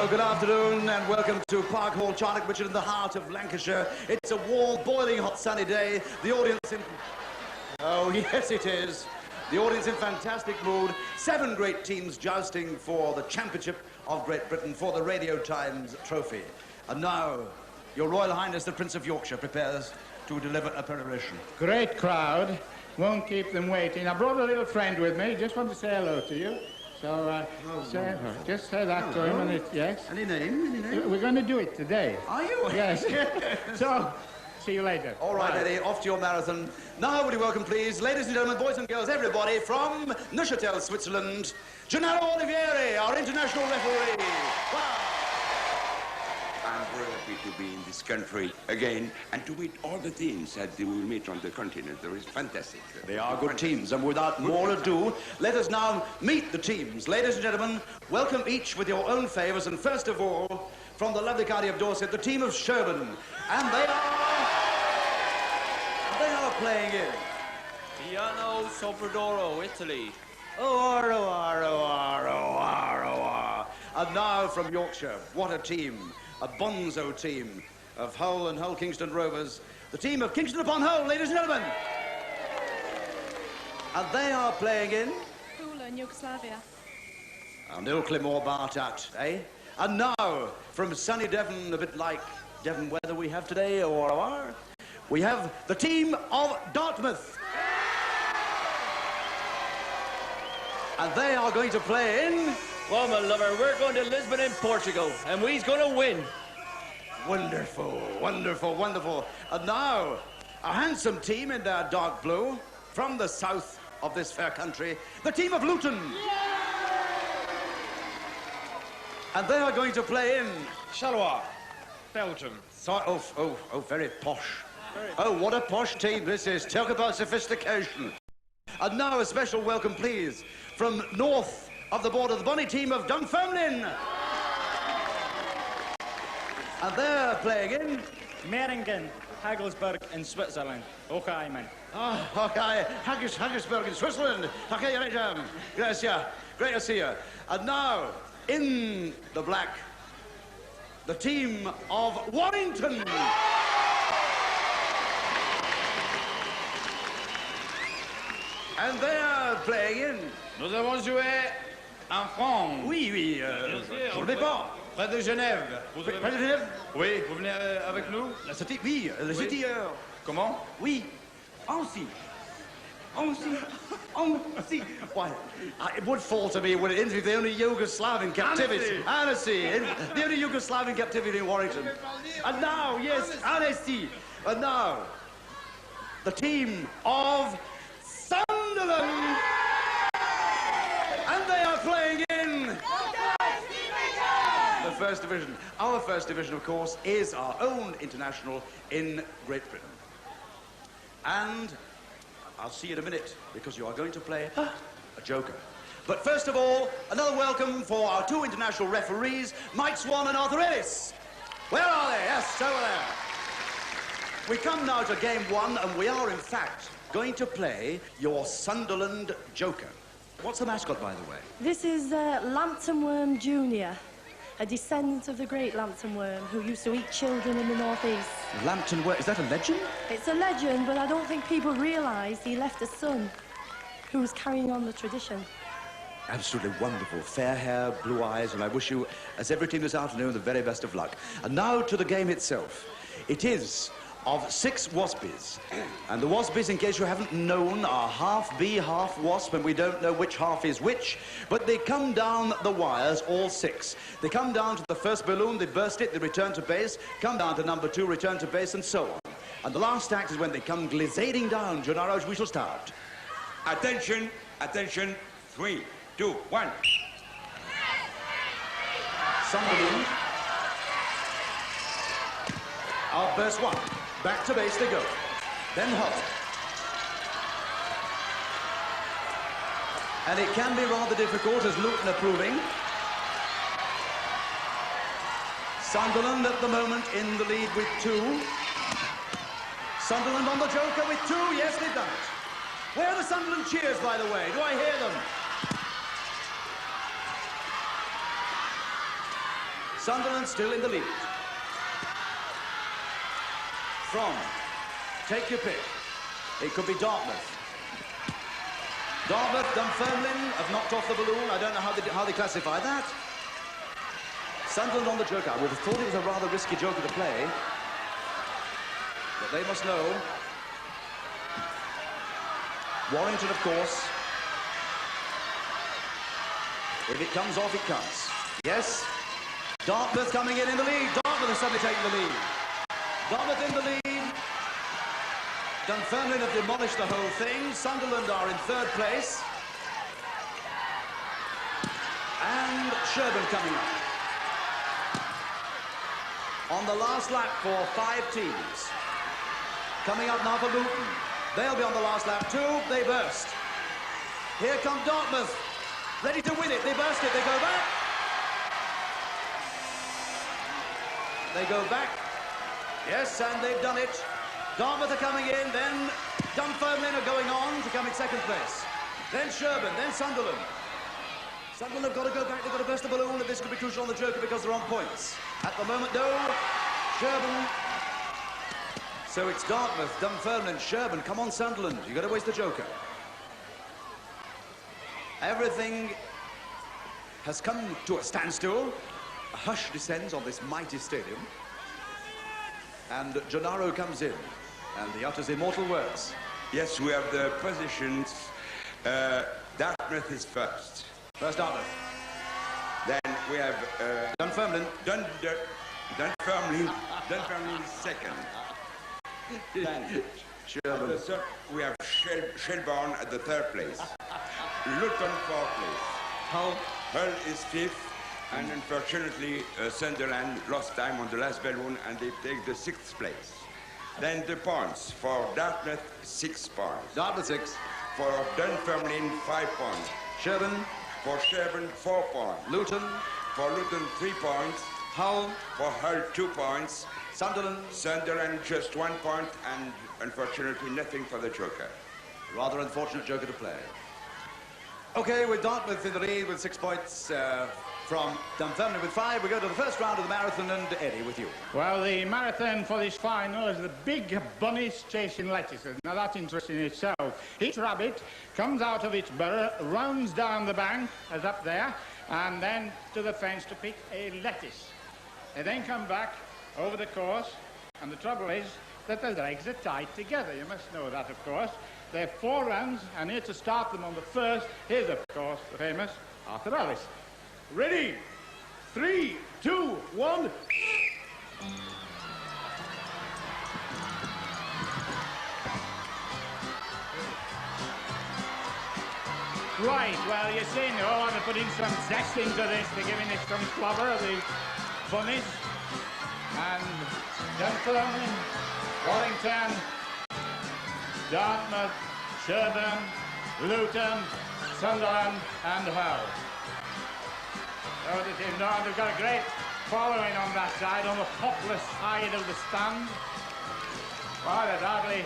Well, good afternoon and welcome to Park Hall, Charnock, Richard, in the heart of Lancashire. It's a warm, boiling hot sunny day. The audience in... Oh, yes, it is. The audience in fantastic mood. 7 great teams jousting for the Championship of Great Britain for the Radio Times Trophy. And now, Your Royal Highness, the Prince of Yorkshire, prepares to deliver a peroration. Great crowd. Won't keep them waiting. I brought a little friend with me. Just want to say hello to you. So, just say that to him, and yes. Any name? We're going to do it today. Are you? Yes. So, see you later. All right, Eddie, off to your marathon. Now, would you welcome, please, ladies and gentlemen, boys and girls, everybody, from Neuchâtel, Switzerland, Gennaro Olivieri, our international referee. Wow. I'm very happy to be in this country again and to meet all the teams that we will meet on the continent. There is fantastic. They are good teams, and without more ado, let us now meet the teams. Ladies and gentlemen, welcome each with your own favours, and first of all, from the lovely county of Dorset, the team of Sherborne, and they are playing in Piano Sopradoro, Italy. And now from Yorkshire, what a team. A bonzo team of Hull and Hull Kingston Rovers. The team of Kingston upon Hull, ladies and gentlemen. And they are playing in... Poland, Yugoslavia. And Ilklimor Bartat, eh? And now, from sunny Devon, a bit like Devon weather we have today, or we have the team of Dartmouth. And they are going to play in... Well, my lover, we're going to Lisbon in Portugal, and we's going to win. Wonderful, wonderful, wonderful. And now, a handsome team in their dark blue, from the south of this fair country, the team of Luton. And they are going to play in... Charleroi, Belgium. Oh, very posh. Oh, what a posh team this is. Talk about sophistication. And now a special welcome, please, from north of the border, the bonny team of Dunfermline. And they're playing in... Meiringen, Hagelsberg in Switzerland. Okay, man. Oh, okay. Hagelsberg in Switzerland. Okay, right, Gracias. Great to see you. And now, in the black, the team of Warrington. And they're playing in... Nous avons joué en France. Oui, je ne vais pas. Près de Genève. Près de Genève? Oui, vous venez avec nous? La city, oui, la city. Comment? Oui. Annecy. Why, it would fall to me when it ends with the only Yugoslav in captivity. Annecy. The only Yugoslav in captivity in Warrington. And now, yes, Annecy. And now, the team of Sunderland. And they are playing in the First Division. Our First Division, of course, is our own international in Great Britain. And I'll see you in a minute, because you are going to play a joker. But first of all, another welcome for our 2 international referees, Mike Swan and Arthur Ellis. Where are they? Yes, over there. We come now to game 1, and we are, in fact, going to play your Sunderland joker. What's the mascot, by the way? This is Lambton Worm Jr., a descendant of the great Lambton Worm who used to eat children in the northeast. Lambton Worm, is that a legend? It's a legend, but I don't think people realise he left a son who was carrying on the tradition. Absolutely wonderful. Fair hair, blue eyes, and I wish you, as every team this afternoon, the very best of luck. And now to the game itself. It is of 6 waspies. And the waspies, in case you haven't known, are half bee, half wasp, and we don't know which half is which, but they come down the wires, all 6. They come down to the first balloon, they burst it, they return to base, come down to number 2, return to base, and so on. And the last act is when they come glissading down. Gennaro, we shall start. Attention, attention, 3, 2, 1. Sunderland. Our burst 1. Back to base they go. Then Hull. And it can be rather difficult, as Luton are proving. Sunderland at the moment in the lead with 2. Sunderland on the joker with 2. Yes, they've done it. Where are the Sunderland cheers, by the way? Do I hear them? Sunderland still in the lead. From, take your pick. It could be Dartmouth. Dartmouth, Dunfermline have knocked off the balloon. I don't know how they classify that. Sunderland on the joker. I would have thought it was a rather risky joker to play. But they must know. Warrington, of course. If it comes off, it comes. Yes. Dartmouth coming in the lead. Dartmouth has suddenly taken the lead. Dartmouth in the lead. Dunfermline have demolished the whole thing. Sunderland are in third place. And Sherborne coming up. On the last lap for 5 teams. Coming up now for Luton. They'll be on the last lap too. They burst. Here come Dartmouth. Ready to win it. They burst it. They go back. They go back. Yes, and they've done it. Dartmouth are coming in, then Dunfermline are going on to come in second place. Then Sherborne, then Sunderland. Sunderland have got to go back, they've got to burst the balloon, and this could be crucial on the joker because they're on points. At the moment, no. Sherborne. So it's Dartmouth, Dunfermline, Sherborne. Come on, Sunderland. You've got to waste the joker. Everything has come to a standstill. A hush descends on this mighty stadium. And Gennaro comes in, and he utters immortal words. Yes, we have the positions. Dartmouth is first. First Dartmouth. Then we have Dunfermline. Dunfermline is second. Then Sherborne. we have Sherborne at the third place. Luton fourth place. Hull is fifth. And unfortunately, Sunderland lost time on the last balloon and they take the 6th place. Then the points for Dartmouth, 6 points. Dartmouth 6. For Dunfermline, 5 points. Sherborne. For Sherborne, 4 points. Luton. For Luton, 3 points. Hull. For Hull, 2 points. Sunderland. Sunderland, just 1 point, and unfortunately, nothing for the joker. Rather unfortunate joker to play. Okay, with Dartmouth in the lead with 6 points from Dunfermline with 5. We go to the first round of the marathon, and Eddie with you. Well, the marathon for this final is the big bunnies chasing lettuces. Now, that's interesting in itself. Each rabbit comes out of its burrow, runs down the bank, as up there, and then to the fence to pick a lettuce. They then come back over the course, and the trouble is that the legs are tied together. You must know that, of course. They're 4 runs, and here to start them on the first, here's, of course, the famous Arthur Ellis. Ready? 3, 2, 1. Right, well, you see, I want to put in some zest into this. They're giving it some flubber, the bunnies. And Dunfermline, Warrington, Dartmouth, Sherborne, Luton, Sunderland, and Hull. So they've got a great following on that side, on the populous side of the stand. Well, there's hardly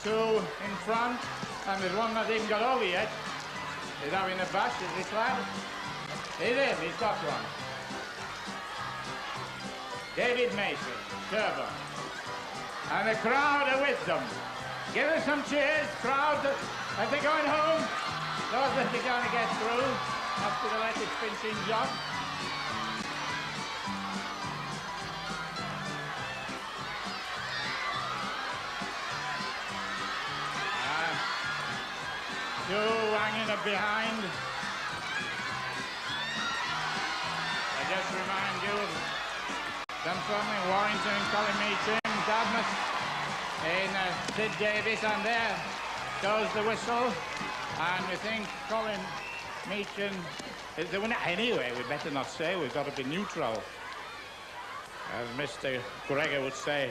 2 in front, and there's one that hasn't got over yet. He's having a bash, is this lad? It is, he's got one. David Mason, Sherborne. And the crowd are with them. Give us some cheers, crowd. As they're going home, those that are going to get through after the latest finishing job. Two hanging up behind. I just remind you of Dunfermline, Warrington, Colin Meacham, Dartmouth in Sid Davis, and there goes the whistle. And we think Colin Meacham is the winner. Anyway, we better not say, we've got to be neutral. As Mr. Gregor would say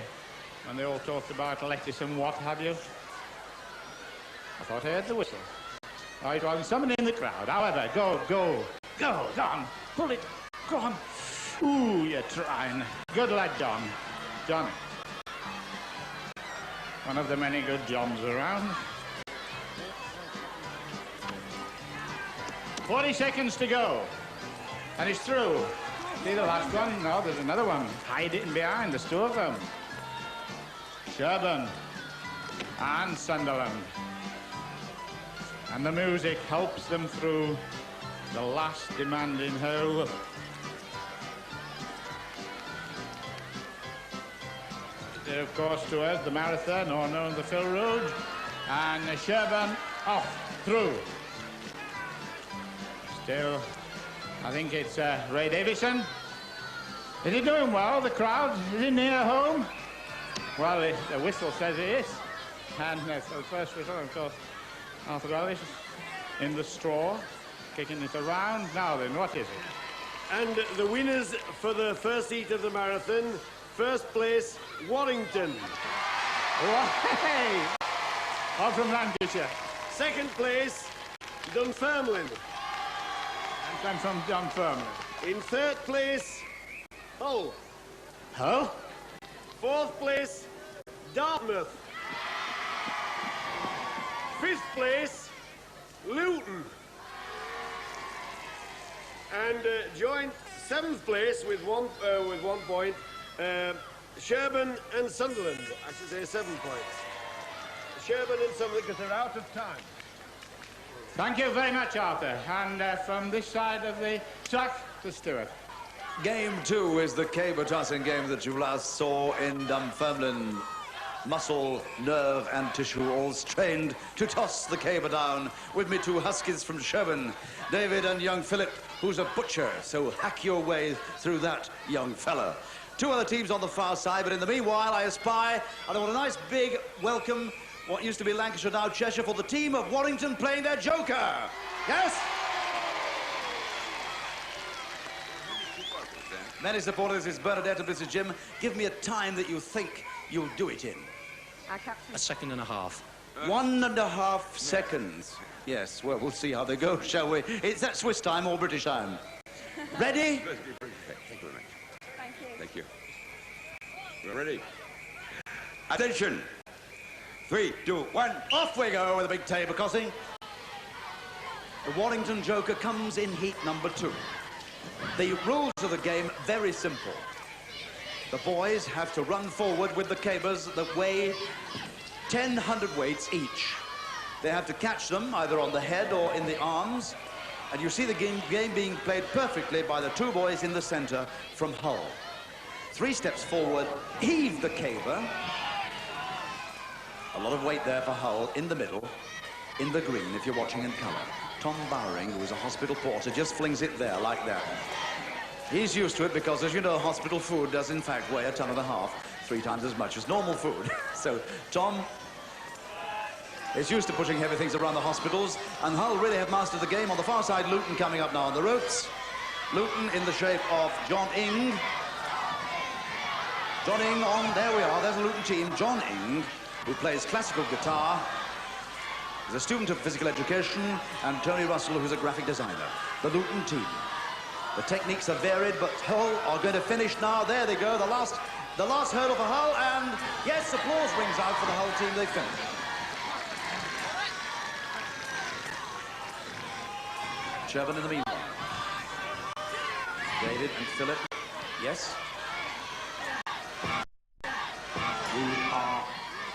when they all talked about lettuce and what have you. I thought I heard the whistle. Right, well, there's someone in the crowd. However, go, Don. Pull it. Go on. Ooh, you're trying. Good lad, Don. Done it. One of the many good Johns around. 40 seconds to go. And it's through. See the last one? No, there's another one. Hiding behind. There's two of them. Sherborne and Sunderland. And the music helps them through the last demanding hole. There, of course, towards the marathon, or known as the Phil Road. And Sherborne off through. Still, I think it's Ray Davison. Is he doing well, the crowd? Is he near home? Well, the whistle says it is. And so the first whistle, of course, Arthur Ellis in the straw, kicking it around. Now then, what is it? And the winners for the first heat of the marathon, first place, Warrington. Hey! All from Lancashire. Second place, Dunfermline. And I'm from Dunfermline. In third place, Hull. Hull? Fourth place, Dartmouth. Fifth place, Luton. And joint seventh place with one point, Sherborne and Sunderland. I should say 7 points. Sherborne and Sunderland, because they're out of time. Thank you very much, Arthur. And from this side of the track to Stuart. Game 2 is the caber tossing game that you last saw in Dunfermline. Muscle, nerve and tissue all strained to toss the caber down. With me, two huskies from Sherborne, David and young Philip, who's a butcher, so hack your way through that, young fella. Two other teams on the far side, but in the meanwhile, I espy, and I want a nice big welcome, what used to be Lancashire, now Cheshire, for the team of Warrington playing their joker. Yes? Many supporters, this is Bernadette and Mrs. Jim. Give me a time that you think you'll do it in. A second and a half. 1.5 seconds. Yes, well, we'll see how they go, shall we? Is that Swiss time or British time? Ready? Thank you very much. Thank you. Thank you. We're ready. Attention. 3, 2, 1. Off we go with a big tabor tossing. The Warrington Joker comes in heat number 2. The rules of the game, very simple. The boys have to run forward with the cabers that weigh 10 hundredweights each. They have to catch them either on the head or in the arms. And you see the game being played perfectly by the two boys in the center from Hull. 3 steps forward, heave the caber. A lot of weight there for Hull, in the middle, in the green, if you're watching in colour. Tom Bowering, who is a hospital porter, just flings it there like that. He's used to it because, as you know, hospital food does in fact weigh 1.5 tons, 3 times as much as normal food. So Tom is used to pushing heavy things around the hospitals, and Hull really have mastered the game. On the far side, Luton coming up now on the ropes. Luton in the shape of John Ing. John Ing on, there we are, there's a Luton team. John Ing, who plays classical guitar, is a student of physical education, and Tony Russell, who's a graphic designer. The Luton team. The techniques are varied, but Hull are going to finish now. There they go, the last hurdle for Hull, and yes, applause rings out for the Hull team. They finish. Sherborne in the meanwhile. David and Philip, yes. We are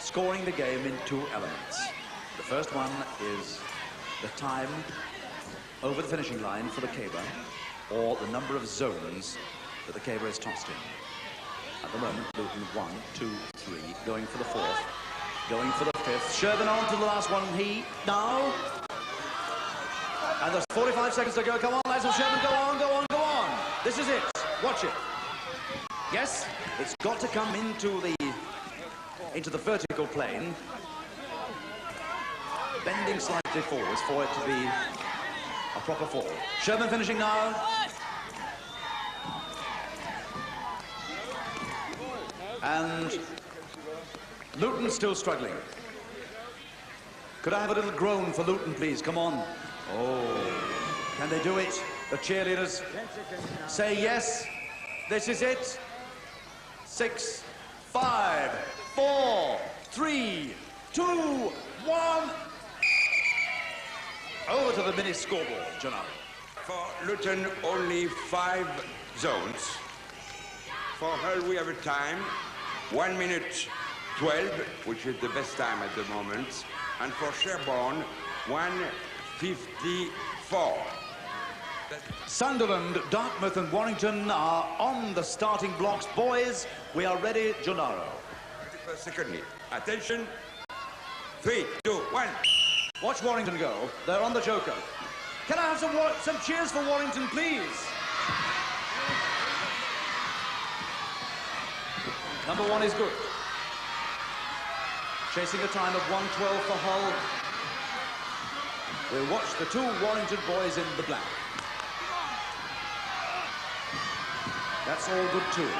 scoring the game in 2 elements. The first one is the time over the finishing line for the caber, or the number of zones that the caber is tossed in. At the moment, Luton 1, 2, 3, going for the 4th, going for the 5th. Sherborne on to the last one, he now. And there's 45 seconds to go. Come on, lads of Sherborne, go on, go on, go on. This is it. Watch it. Yes, it's got to come into the vertical plane, bending slightly forwards for it to be a proper fall. Sherborne finishing now. And Luton still struggling. Could I have a little groan for Luton, please? Come on. Oh, can they do it? The cheerleaders say yes. This is it. 6, 5, 4, 3, 2, 1. Over to the mini scoreboard, Janelle. For Luton, only 5 zones. For Hull, we have a time, 1 minute 12, which is the best time at the moment. And for Sherborne, 1:54. Sunderland, Dartmouth and Warrington are on the starting blocks. Boys, we are ready, Gennaro. 31st second lead. Attention. 3, 2, 1. Watch Warrington go. They're on the joker. Can I have some cheers for Warrington, please? Number 1 is good. Chasing a time of 1:12 for Hull. We'll watch the two Warrington boys in the black. That's all good too.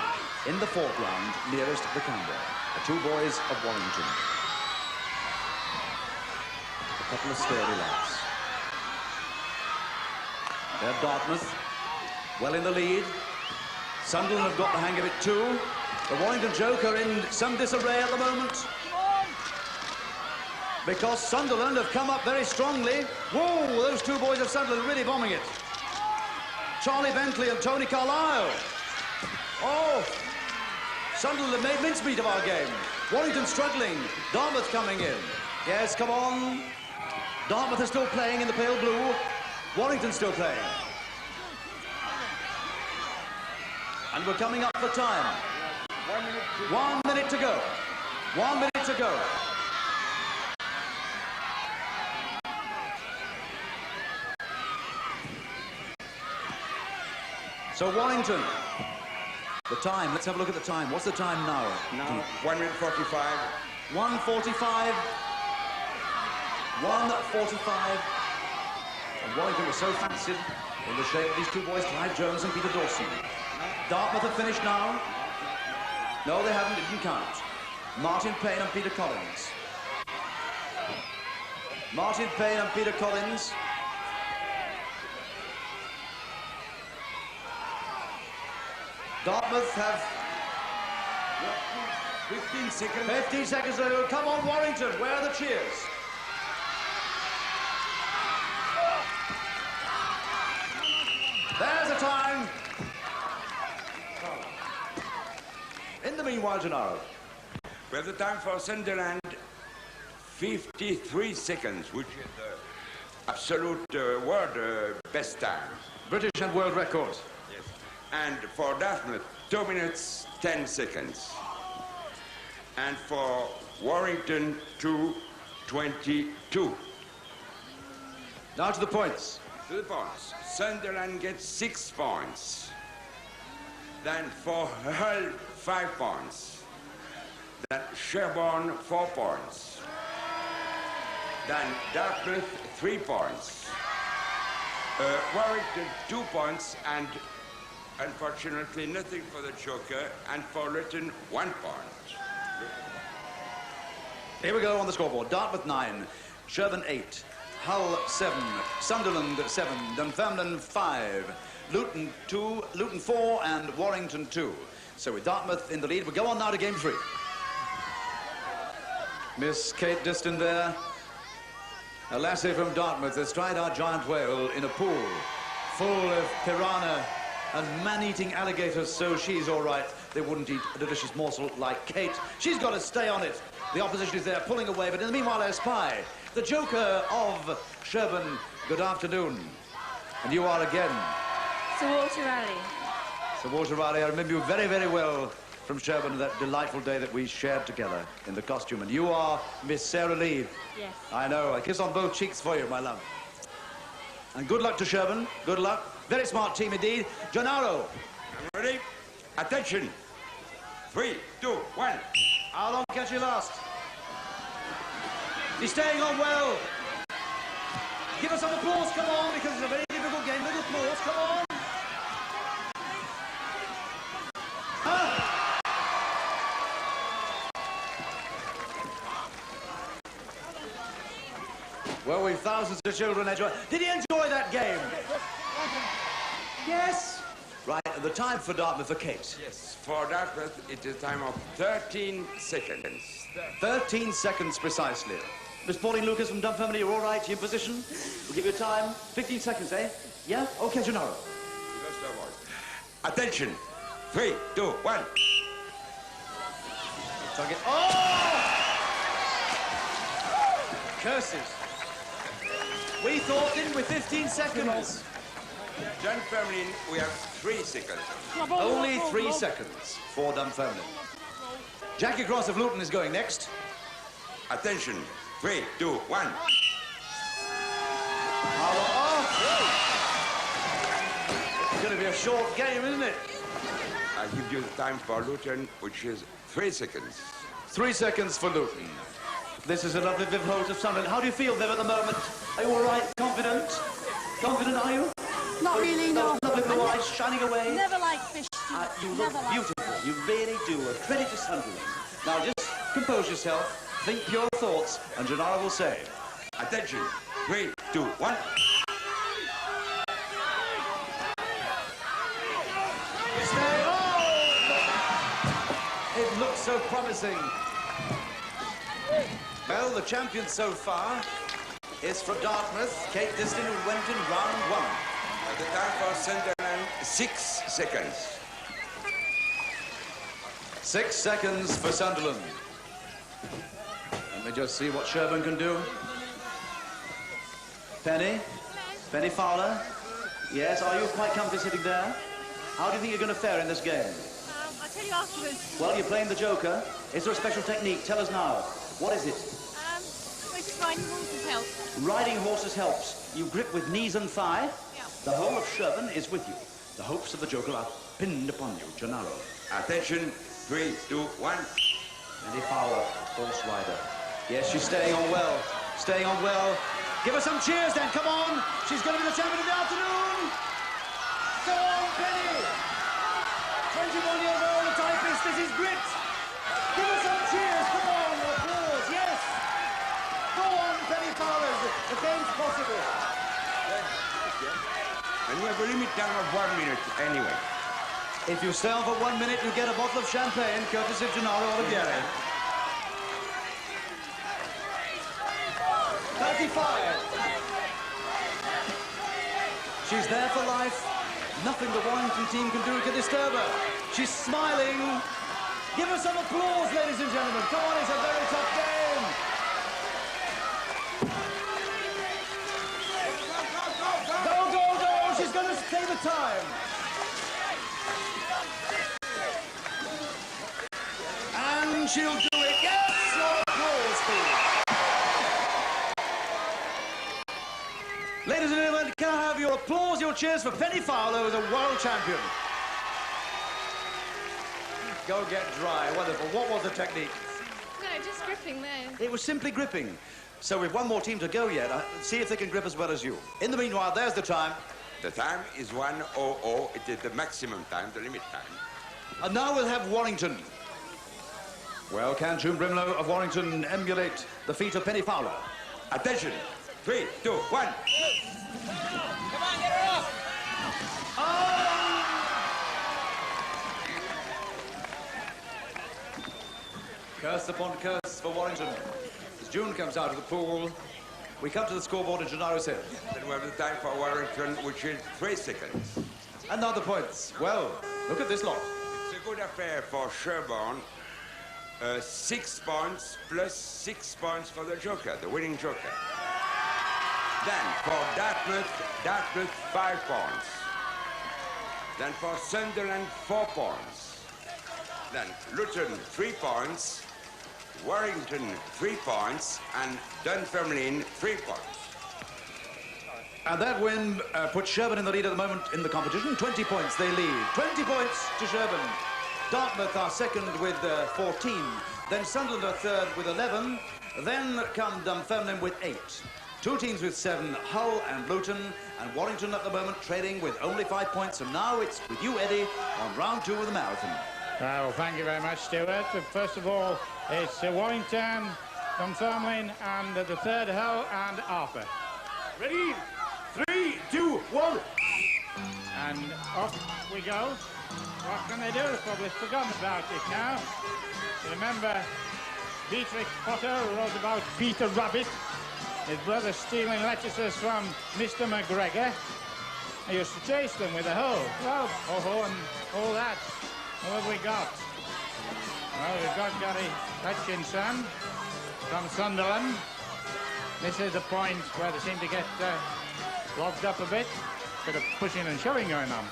In the foreground, nearest the camera, the two boys of Warrington. A couple of sturdy lads. They're Dartmouth, well in the lead. Sunderland have got the hang of it too. The Warrington Joker in some disarray at the moment. Because Sunderland have come up very strongly. Whoa, those two boys of Sunderland really bombing it. Charlie Bentley and Tony Carlisle. Oh, Sunderland have made mincemeat of our game. Warrington struggling. Dartmouth coming in. Yes, come on. Dartmouth is still playing in the pale blue. Warrington still playing. And we're coming up for time. 1 minute to go. 1 minute to go. So Warrington, the time, let's have a look at the time. What's the time now? Now, 1 minute 45. 1:45. 1:45. And Warrington was so fancied in the shape of these two boys, Clive Jones and Peter Dawson. Dartmouth have finished now. No, they haven't, it didn't count. Martin Payne and Peter Collins. Martin Payne and Peter Collins. Dartmouth have 15 seconds. 15 seconds to go. Come on, Warrington. Where are the cheers? There's the time. In the meanwhile, Gennaro. We have the time for Sunderland, 53 seconds, which is the absolute world best time. British and world record. Yes. And for Dartmouth, 2 minutes, 10 seconds. And for Warrington, 2:22. Now to the points. To the points. Sunderland gets 6 points. Then for Hull, 5 points. Then Sherborne, 4 points. Then Dartmouth, 3 points. Warrington, 2 points, and unfortunately nothing for the Joker, and for Luton, 1 point. Here we go on the scoreboard. Dartmouth 9, Sherborne 8, Hull 7, Sunderland 7, Dunfermline 5, Luton 2, Luton 4, and Warrington 2. So with Dartmouth in the lead, we go on now to game 3. Miss Kate Diston there, a lassie from Dartmouth, astride our giant whale in a pool full of piranha and man-eating alligators, so she's all right. They wouldn't eat a delicious morsel like Kate. She's got to stay on it. The opposition is there pulling away, but in the meanwhile, I spy the Joker of Sherborne. Good afternoon. And you are again. Sir Walter Raleigh. Sir Walter Raleigh, I remember you very, very well from Sherborne, that delightful day that we shared together in the costume. And you are Miss Sarah Lee. Yes. I know. A kiss on both cheeks for you, my love. And good luck to Sherborne. Good luck. Very smart team indeed. Gennaro. I'm ready. Attention. 3, 2, 1. How long can she last? He's staying on well. Give us some applause, come on, because it's a very difficult game. Little applause, come on. Well, we've thousands of children enjoy. Did he enjoy that game? Yes. Right, and the time for Dartmouth for Kate. Yes, for Dartmouth, it is a time of 13 seconds. 13 seconds precisely. Miss Pauline Lucas from Dunfermline, you're all right? You in position? We'll give you time. 15 seconds, eh? Yeah? Okay, Gennaro. Attention. 3, 2, 1. Oh! Curses. We thought, didn't we, 15 seconds? Dunfermline, we have 3 seconds. Only 3 seconds for Dunfermline. Jackie Cross of Luton is going next. Attention. 3, 2, 1. It's going to be a short game, isn't it? I give you the time for Luton, which is 3 seconds. 3 seconds for Luton. This is a lovely Viv Holt of Sunderland. How do you feel, Viv, at the moment? Are you all right? Confident? Confident, are you? Not really, no. Lovely blue eyes shining away. Never liked fish. You look beautiful. You really do. A credit to Sunderland. Now, just compose yourself, think pure thoughts, and Gennaro will say. Attention. 3, 2, 1. It looks so promising. Well, the champion so far is from Dartmouth. Kate Distin, who went in round 1. The time for Sunderland, 6 seconds. 6 seconds for Sunderland. Let me just see what Sherborne can do. Penny Fowler. Yes, are you quite comfy sitting there? How do you think you're going to fare in this game? I'll tell you afterwards. Well, you're playing the Joker. Is there a special technique? Tell us now. What is it? Well, just riding horses helps. Riding horses helps. You grip with knees and thigh. Yeah. The whole of Sherborne is with you. The hopes of the Joker are pinned upon you. Gennaro. Attention. 3, 2, 1. Penny Fowler, horse rider. Yes, she's staying on well. Staying on well. Give her some cheers then, come on! She's going to be the champion of the afternoon! Go on, Penny! 21 years old, the typist, this is grit! Give her some cheers, come on, applause, yes! Go on, Penny Fowler, the game's possible. And we have a limit time of 1 minute anyway. If you stay on for 1 minute, you get a bottle of champagne, courtesy of Gennaro Olivieri. 35. She's there for life. Nothing the Warrington team can do can disturb her. She's smiling. Give her some applause, ladies and gentlemen. Come on, it's a very tough game. Go, go, go. She's going to stay the time. And she'll do it. Yes, your applause, please. Ladies and gentlemen, can I have your applause, your cheers for Penny Fowler as a world champion? Go get dry. Wonderful. What was the technique? No, just gripping there. It was simply gripping. So we've one more team to go yet. See if they can grip as well as you. In the meanwhile, there's the time. The time is 1:00. It is the maximum time, the limit time. And now we'll have Warrington. Well, can June Brimlow of Warrington emulate the feat of Penny Fowler? Attention. 3, 2, 1. Come on, get her off! Curse upon curse for Warrington. As June comes out of the pool, we come to the scoreboard and Gennaro's head. Then we have the time for Warrington, which is 3 seconds. And now the points. Well, look at this lot. It's a good affair for Sherborne. 6 points plus 6 points for the Joker, the winning Joker. Then for Dartmouth 5 points. Then for Sunderland 4 points. Then Luton 3 points. Warrington 3 points. And Dunfermline 3 points. And that win puts Sherborne in the lead at the moment in the competition. 20 points they lead. 20 points to Sherborne. Dartmouth are second with 14. Then Sunderland are third with 11. Then come Dunfermline with 8. 2 teams with 7, Hull and Luton, and Warrington at the moment trading with only 5 points. And now it's with you, Eddie, on round 2 of the marathon. Well, thank you very much, Stuart. First of all, it's Warrington, Dunfermline, and the third Hull and Arthur. Ready? 3, 2, 1. And off we go. What can they do? They've probably forgotten about it now. Remember, Dietrich Potter wrote about Peter Rabbit, his brother stealing lettuces from Mr. McGregor. I used to chase them with a hoe. Well, ho-ho and all that. What have we got? Well, we've got Gary Hutchinson from Sunderland. This is the point where they seem to get locked up a bit. Bit of pushing and shoving going on.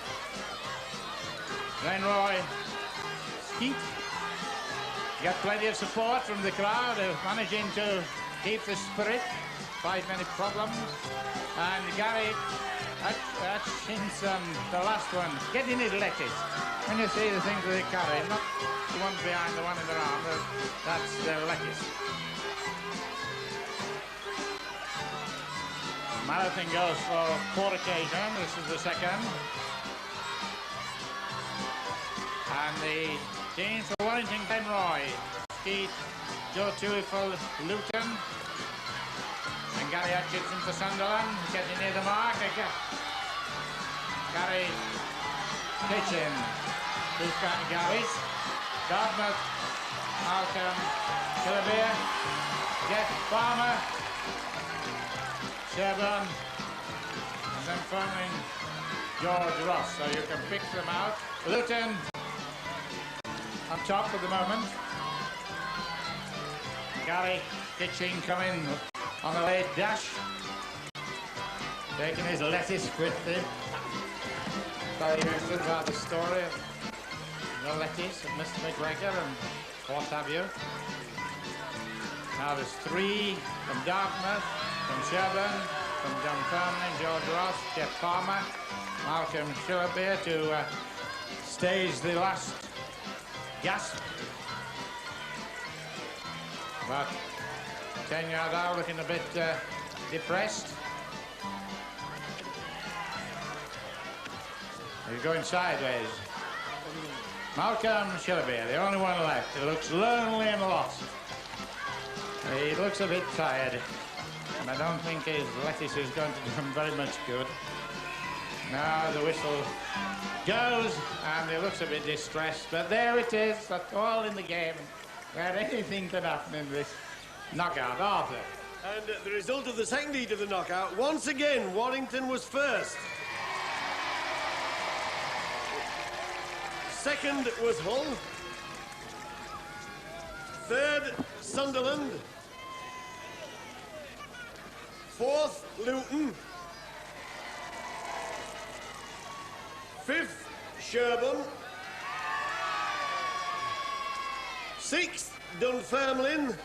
Then Roy Skeet. Got plenty of support from the crowd, managing to keep the spirit, despite many problems. And Gary Hutchinson, the last one, getting his lettuce. When you see the things that they carry, not the one behind the one in their arm, that's their lettuce. Marathon goes for 4 occasions. This is the second. And the teams for Warrington, Penroy, Skeet, Joe Tui for Luton, and Gary Hutchinson for Sunderland, getting near the mark. Gary Kitchen, two Garys. Dartmouth, Malcolm, Killabeer, Jeff Farmer, Sherborne, and then Dunfermline, George Ross. So you can pick them out. Luton on top at the moment. Gary Kitching coming on the late dash. Taking his lettuce with him. Very interested about the story of the lettuce of Mr. McGregor and what have you. Now there's 3 from Dartmouth, from Sherborne, from Dunfermline, George Ross, Jeff Palmer, Malcolm Killabeer to stage the last gasp. But 10-yard out, looking a bit depressed. He's going sideways. Malcolm Killabeer, the only one left. He looks lonely and lost. He looks a bit tired. And I don't think his lettuce is going to do him very much good. Now the whistle goes, and he looks a bit distressed. But there it is. That's all in the game, where anything can happen in this knockout. Arthur. And the result of the second heat of the knockout, once again, Warrington was first. Second was Hull. Third, Sunderland. Fourth, Luton. Fifth, Sherborne. Sixth, Dunfermline.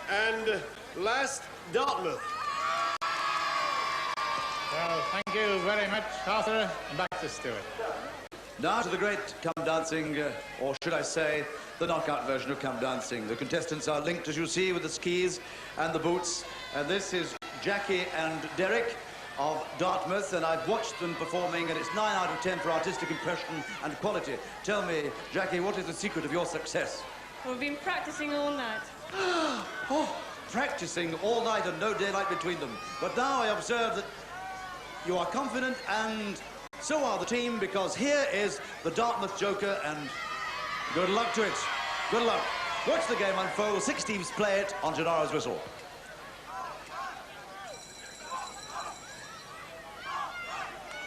And last, Dartmouth. Well, thank you very much, Arthur, and back to Stuart. Now to the great Come Dancing, or should I say, the knockout version of Come Dancing. The contestants are linked, as you see, with the skis and the boots. And this is Jackie and Derek of Dartmouth, and I've watched them performing, and it's 9 out of 10 for artistic impression and quality. Tell me, Jackie, what is the secret of your success? We've been practicing all night. Oh, practicing all night and no daylight between them. But now I observe that you are confident, and so are the team, because here is the Dartmouth Joker, and good luck to it. Good luck. Watch the game unfold. 6 teams play it on Gennaro's whistle.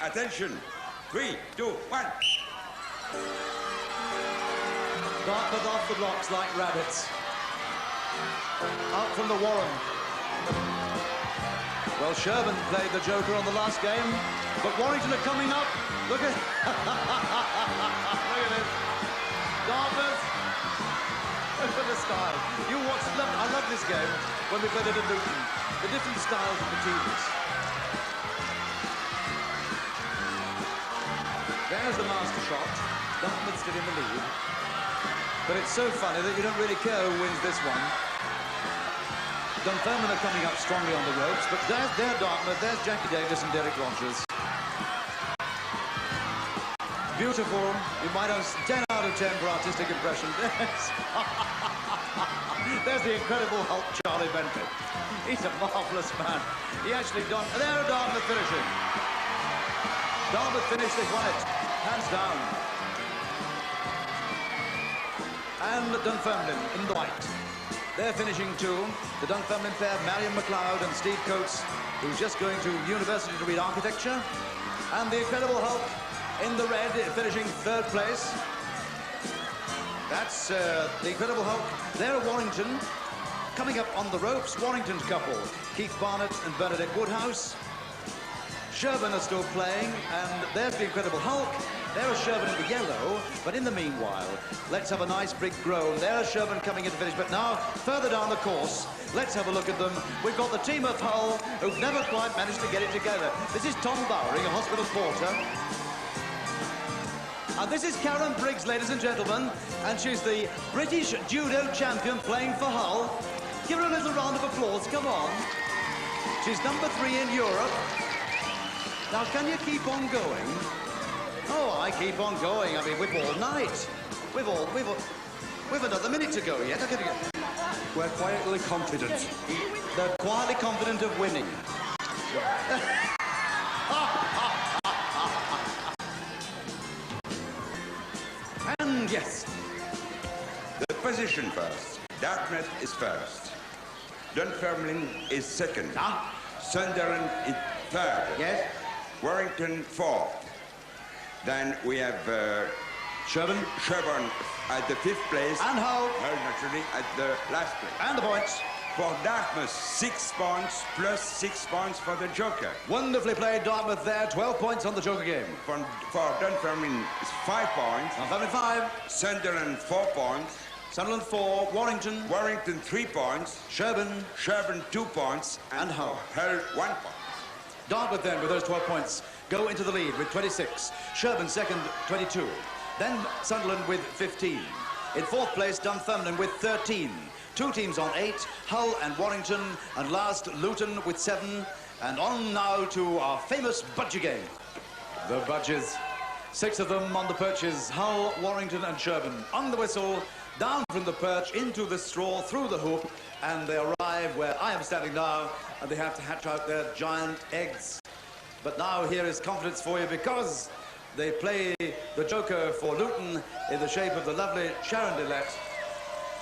Attention. 3, 2, 1. Dartmouth off the blocks like rabbits. Out from the Warren. Well, Sherborne played the Joker on the last game, but Warrington are coming up. Look at look at this. Dartmouth. Look at the style. You watch. I love this game when we played it at Luton. The different styles of the teams. There's the master shot. Dartmouth still in the lead. But it's so funny that you don't really care who wins this one. Dunfermline are coming up strongly on the ropes, but there's Dartmouth, there's Jackie Davis and Derek Rogers. Beautiful. You might have 10 out of 10 for artistic impression. There's the incredible Hulk, Charlie Bentley. He's a marvellous man. He actually done. There, Dartmouth finishing. Dartmouth finished, they won it. Hands down. And Dunfermline in the white. They're finishing two. The Dunfermline pair, Marion McLeod and Steve Coates, who's just going to university to read architecture. And the Incredible Hulk in the red, finishing third place. That's the Incredible Hulk. They're at Warrington. Coming up on the ropes, Warrington's couple, Keith Barnett and Bernadette Woodhouse. Sherborne are still playing, and there's the Incredible Hulk. There is Sherborne in the yellow, but in the meanwhile, let's have a nice big groan. There is Sherborne coming in to finish, but now, further down the course, let's have a look at them. We've got the team of Hull, who've never quite managed to get it together. This is Tom Bowering, a hospital porter. And this is Karen Briggs, ladies and gentlemen, and she's the British judo champion playing for Hull. Give her a little round of applause, come on. She's number 3 in Europe. Now, can you keep on going? Oh, I keep on going. I mean, we've all night. We've another minute to go yet. We're quietly confident. They're quietly confident of winning. And yes. The position first. Dartmouth is first. Dunfermline is second. Sunderland is third. Yes. Warrington fourth. Then we have Sherborne at the 5th place. And Hull. Hull, naturally, at the last place. And the points. For Dartmouth, 6 points plus 6 points for the Joker. Wonderfully played, Dartmouth there. 12 points on the Joker game. For Dunfermline, it's 5 points. Dunfermline 5. Sunderland, 4 points. Sunderland 4. Warrington. Warrington, 3 points. Sherborne. 2 points. And Hull. Hull, 1 point. Dartmouth then, with those 12 points, go into the lead with 26. Sherborne second, 22. Then Sunderland with 15. In 4th place, Dunfermline with 13. 2 teams on 8, Hull and Warrington. And last, Luton with 7. And on now to our famous budgie game. The budgies. 6 of them on the perches, Hull, Warrington and Sherborne. On the whistle, down from the perch, into the straw, through the hoop, and they arrive where I am standing now, and they have to hatch out their giant eggs. But now here is confidence for you, because they play the Joker for Luton in the shape of the lovely Sharon Dillette,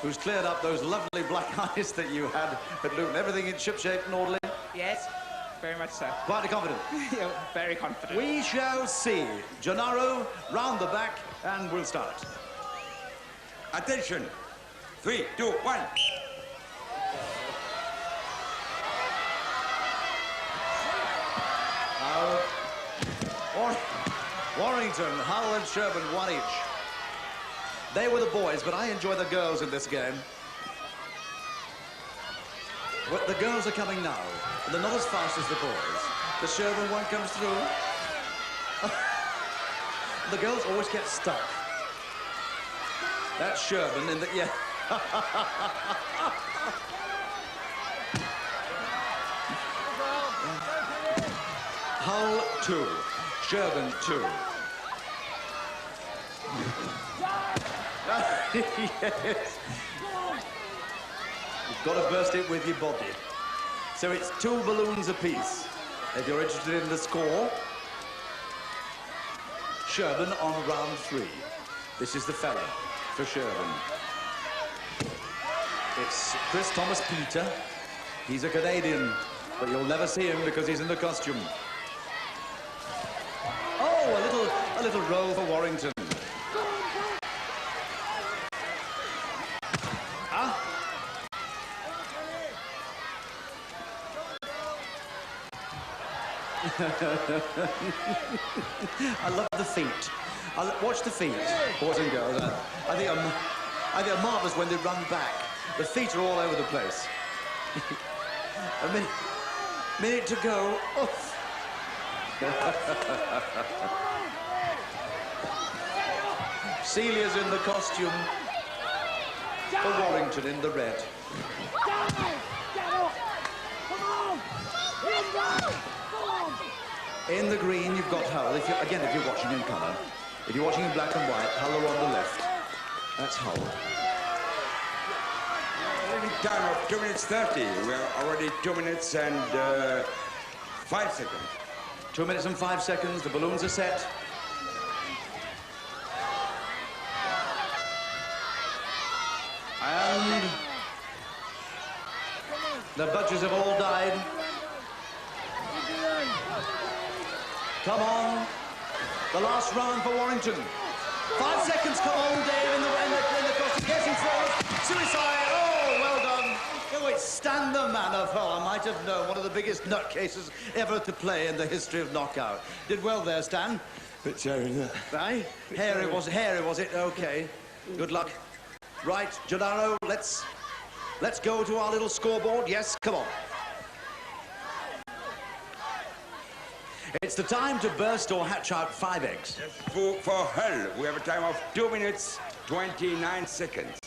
who's cleared up those lovely black eyes that you had at Luton. Everything in shipshape and orderly? Yes, very much so. Quite confident? Yeah, very confident. We shall see. Gennaro, round the back, and we'll start. Attention. 3, 2, 1. Warrington, Hull and Sherborne, 1 each. They were the boys, but I enjoy the girls in this game. Well, the girls are coming now. They're not as fast as the boys. The Sherborne one comes through. The girls always get stuck. That's Sherborne in the... Yeah. Hull 2, Sherborne 2. Yes. You've got to burst it with your body. So it's 2 balloons apiece. If you're interested in the score, Sherborne on round 3. This is the fella for Sherborne. It's Chris Thomas Peter. He's a Canadian, but you'll never see him because he's in the costume. Oh, a little roll for Warrington. I love the feet. Watch the feet, boys and girls. I think they're marvellous when they run back. The feet are all over the place. A minute to go. Oof. Celia's in the costume for Warrington in the red. In the green, you've got Hull. If you're watching in colour. If you're watching in black and white, Hull are on the left. That's Hull. Time of 2 minutes 30. We're already 2 minutes and 5 seconds. 2 minutes and 5 seconds. The balloons are set. And The Budgies have all died. Come on. The last round for Warrington. 5 seconds, come on, Dave, in the crossing. Yes, he throws. Suicide. Oh, well done. Oh, it's Stan the man of, oh, I might have known, one of the biggest nutcases ever to play in the history of knockout. Did well there, Stan. Bit hairy, yeah. Right? Hairy was it? Okay. Good luck. Right, Gennaro, let's go to our little scoreboard. Yes, come on. It's the time to burst or hatch out 5 eggs. For Hull, we have a time of 2 minutes, 29 seconds.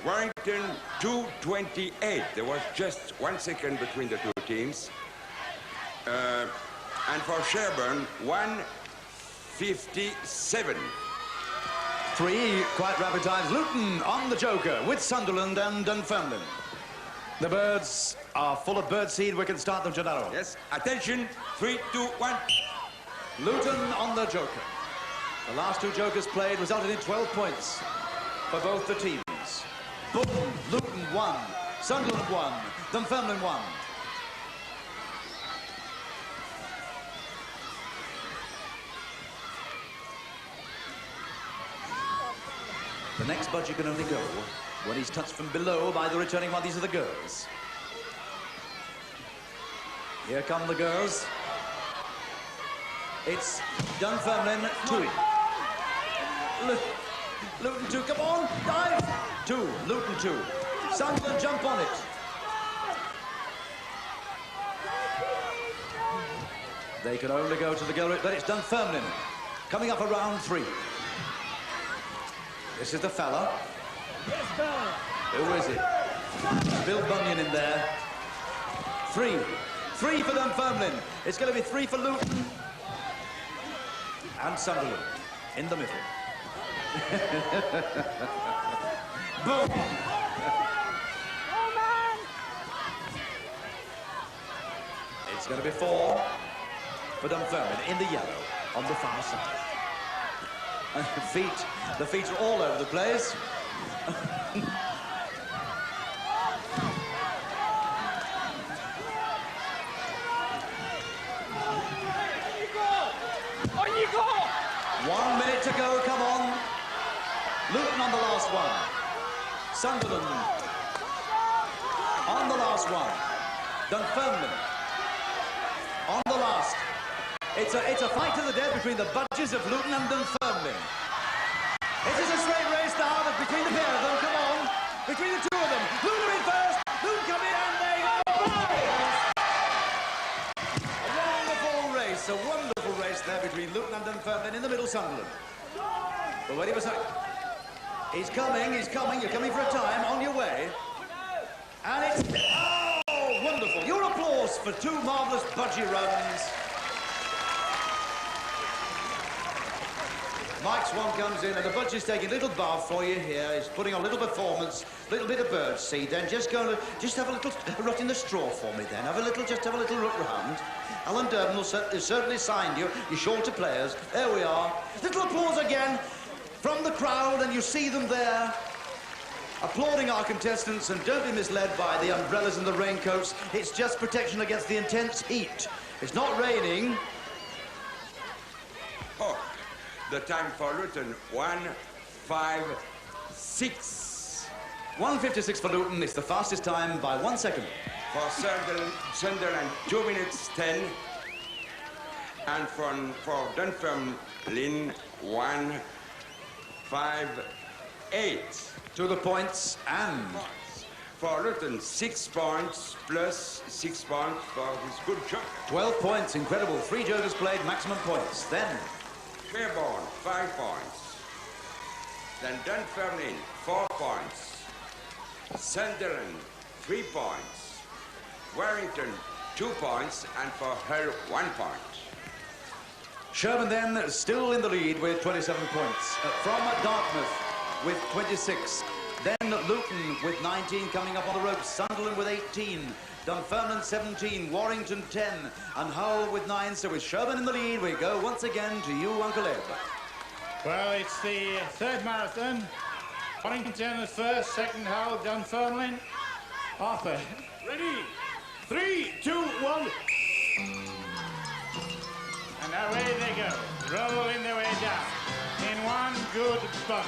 Warrington, 2:28. There was just 1 second between the two teams. And for Sherborne, 1:57. 3 quite rapid times. Luton on the joker with Sunderland and Dunfermline. The birds are full of birdseed. We can start them, Gennaro. Yes, attention, 3, 2, 1. Luton on the joker. The last 2 jokers played resulted in 12 points for both the teams. Boom, Luton 1, Sunderland 1, Dunfermline 1. The next budgie can only go when he's touched from below by the returning one. These are the girls. Here come the girls. It's Dunfermline 2. Luton 2, come on, dive! 2, Luton 2. Sunderland jump on it. They can only go to the goal, but it's Dunfermline coming up around 3. This is the fella. Who is it? Bill Bunyan in there. 3. 3 for Dunfermline. It's going to be 3 for Luton. And Sunderland in the middle. Boom! It's going to be 4 for Dunfermline in the yellow on the far side. And the feet are all over the place. On you go! 1 minute to go, come on. Luton on the last one. Sunderland on the last one. Dunfermline on the last. It's a fight to the death between the Budgies of Luton and Dunfermline. It is a straight race now, but between the pair of them, come on. Between the 2 of them. Luton in first, Luton come in, and they go by! A wonderful race there between Luton and Dunfermline. In the middle, Sunderland. But when he was... He's coming, you're coming for a time, on your way. And it's... Oh, wonderful. Your applause for 2 marvellous budgie runs. Mike Swan comes in, and the budgie's taking a little bath for you here. He's putting on a little performance, a little bit of bird seed, then just have a little rut in the straw for me then. Just have a little rut round. Alan Durban will certainly signed you, your shorter players. There we are. Little applause again from the crowd, and you see them there applauding our contestants, and don't be misled by the umbrellas and the raincoats. It's just protection against the intense heat. It's not raining. Oh, the time for Luton, 1:56. 1:56 for Luton. It's the fastest time by 1 second. For Sunderland, 2 minutes 10. And for Dunfermline, 1:58. To the points, and for Luton, 6 points plus 6 points for his good job. 12 points, incredible. 3 jokers played, maximum points. Then Sherborne, 5 points. Then Dunfermline, 4 points. Sunderland, 3 points. Warrington, 2 points, and for Hull, 1 point. Sherborne then still in the lead with 27 points. From Dartmouth with 26. Then Luton with 19 coming up on the ropes. Sunderland with 18. Dunfermline 17. Warrington 10. And Hull with 9. So with Sherborne in the lead, we go once again to you, Uncle Ed. Well, it's the 3rd marathon. Warrington is first, second Hull, Dunfermline, Arthur. Ready? 3, 2, 1. And away they go, rolling their way down in one good bunch.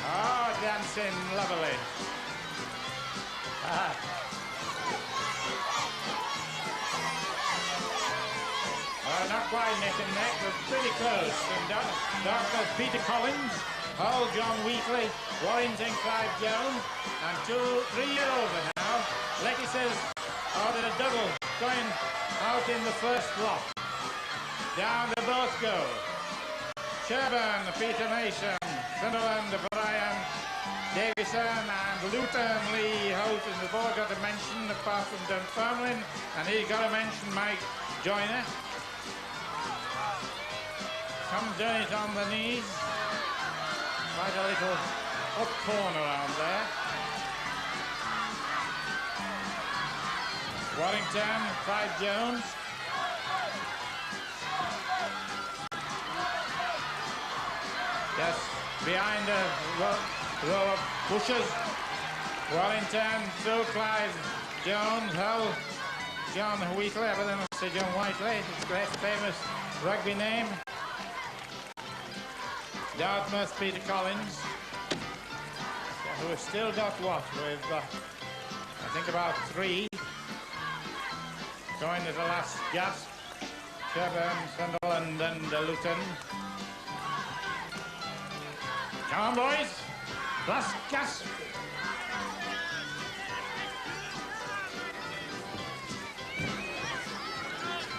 Oh, dancing lovely. Not quite neck and neck, but pretty close. And Dartmouth, Peter Collins, Hull, John Wheatley, Warrington, Clive Jones, and 3 over now. Letty says, oh, they're a double going out in the first block. Down they both go. Sherborne, Peter Mason, Sunderland, Brian Davison, and Luton, Lee Houghton. They've all got a mention apart from Dunfermline, and he's got to mention Mike Joyner. Comes down it on the knees. Quite a little up corner around there. Warrington, Clive Jones. Just behind a row of bushes. Warrington through Clive Jones, Hull, John Wheatley, but then I say John Whiteley, it's a great famous rugby name. Dartmouth, Peter Collins, who has still got what, with I think about 3 going to the last gasp. Sherborne, Sunderland and Luton. Come on, boys, last gasp.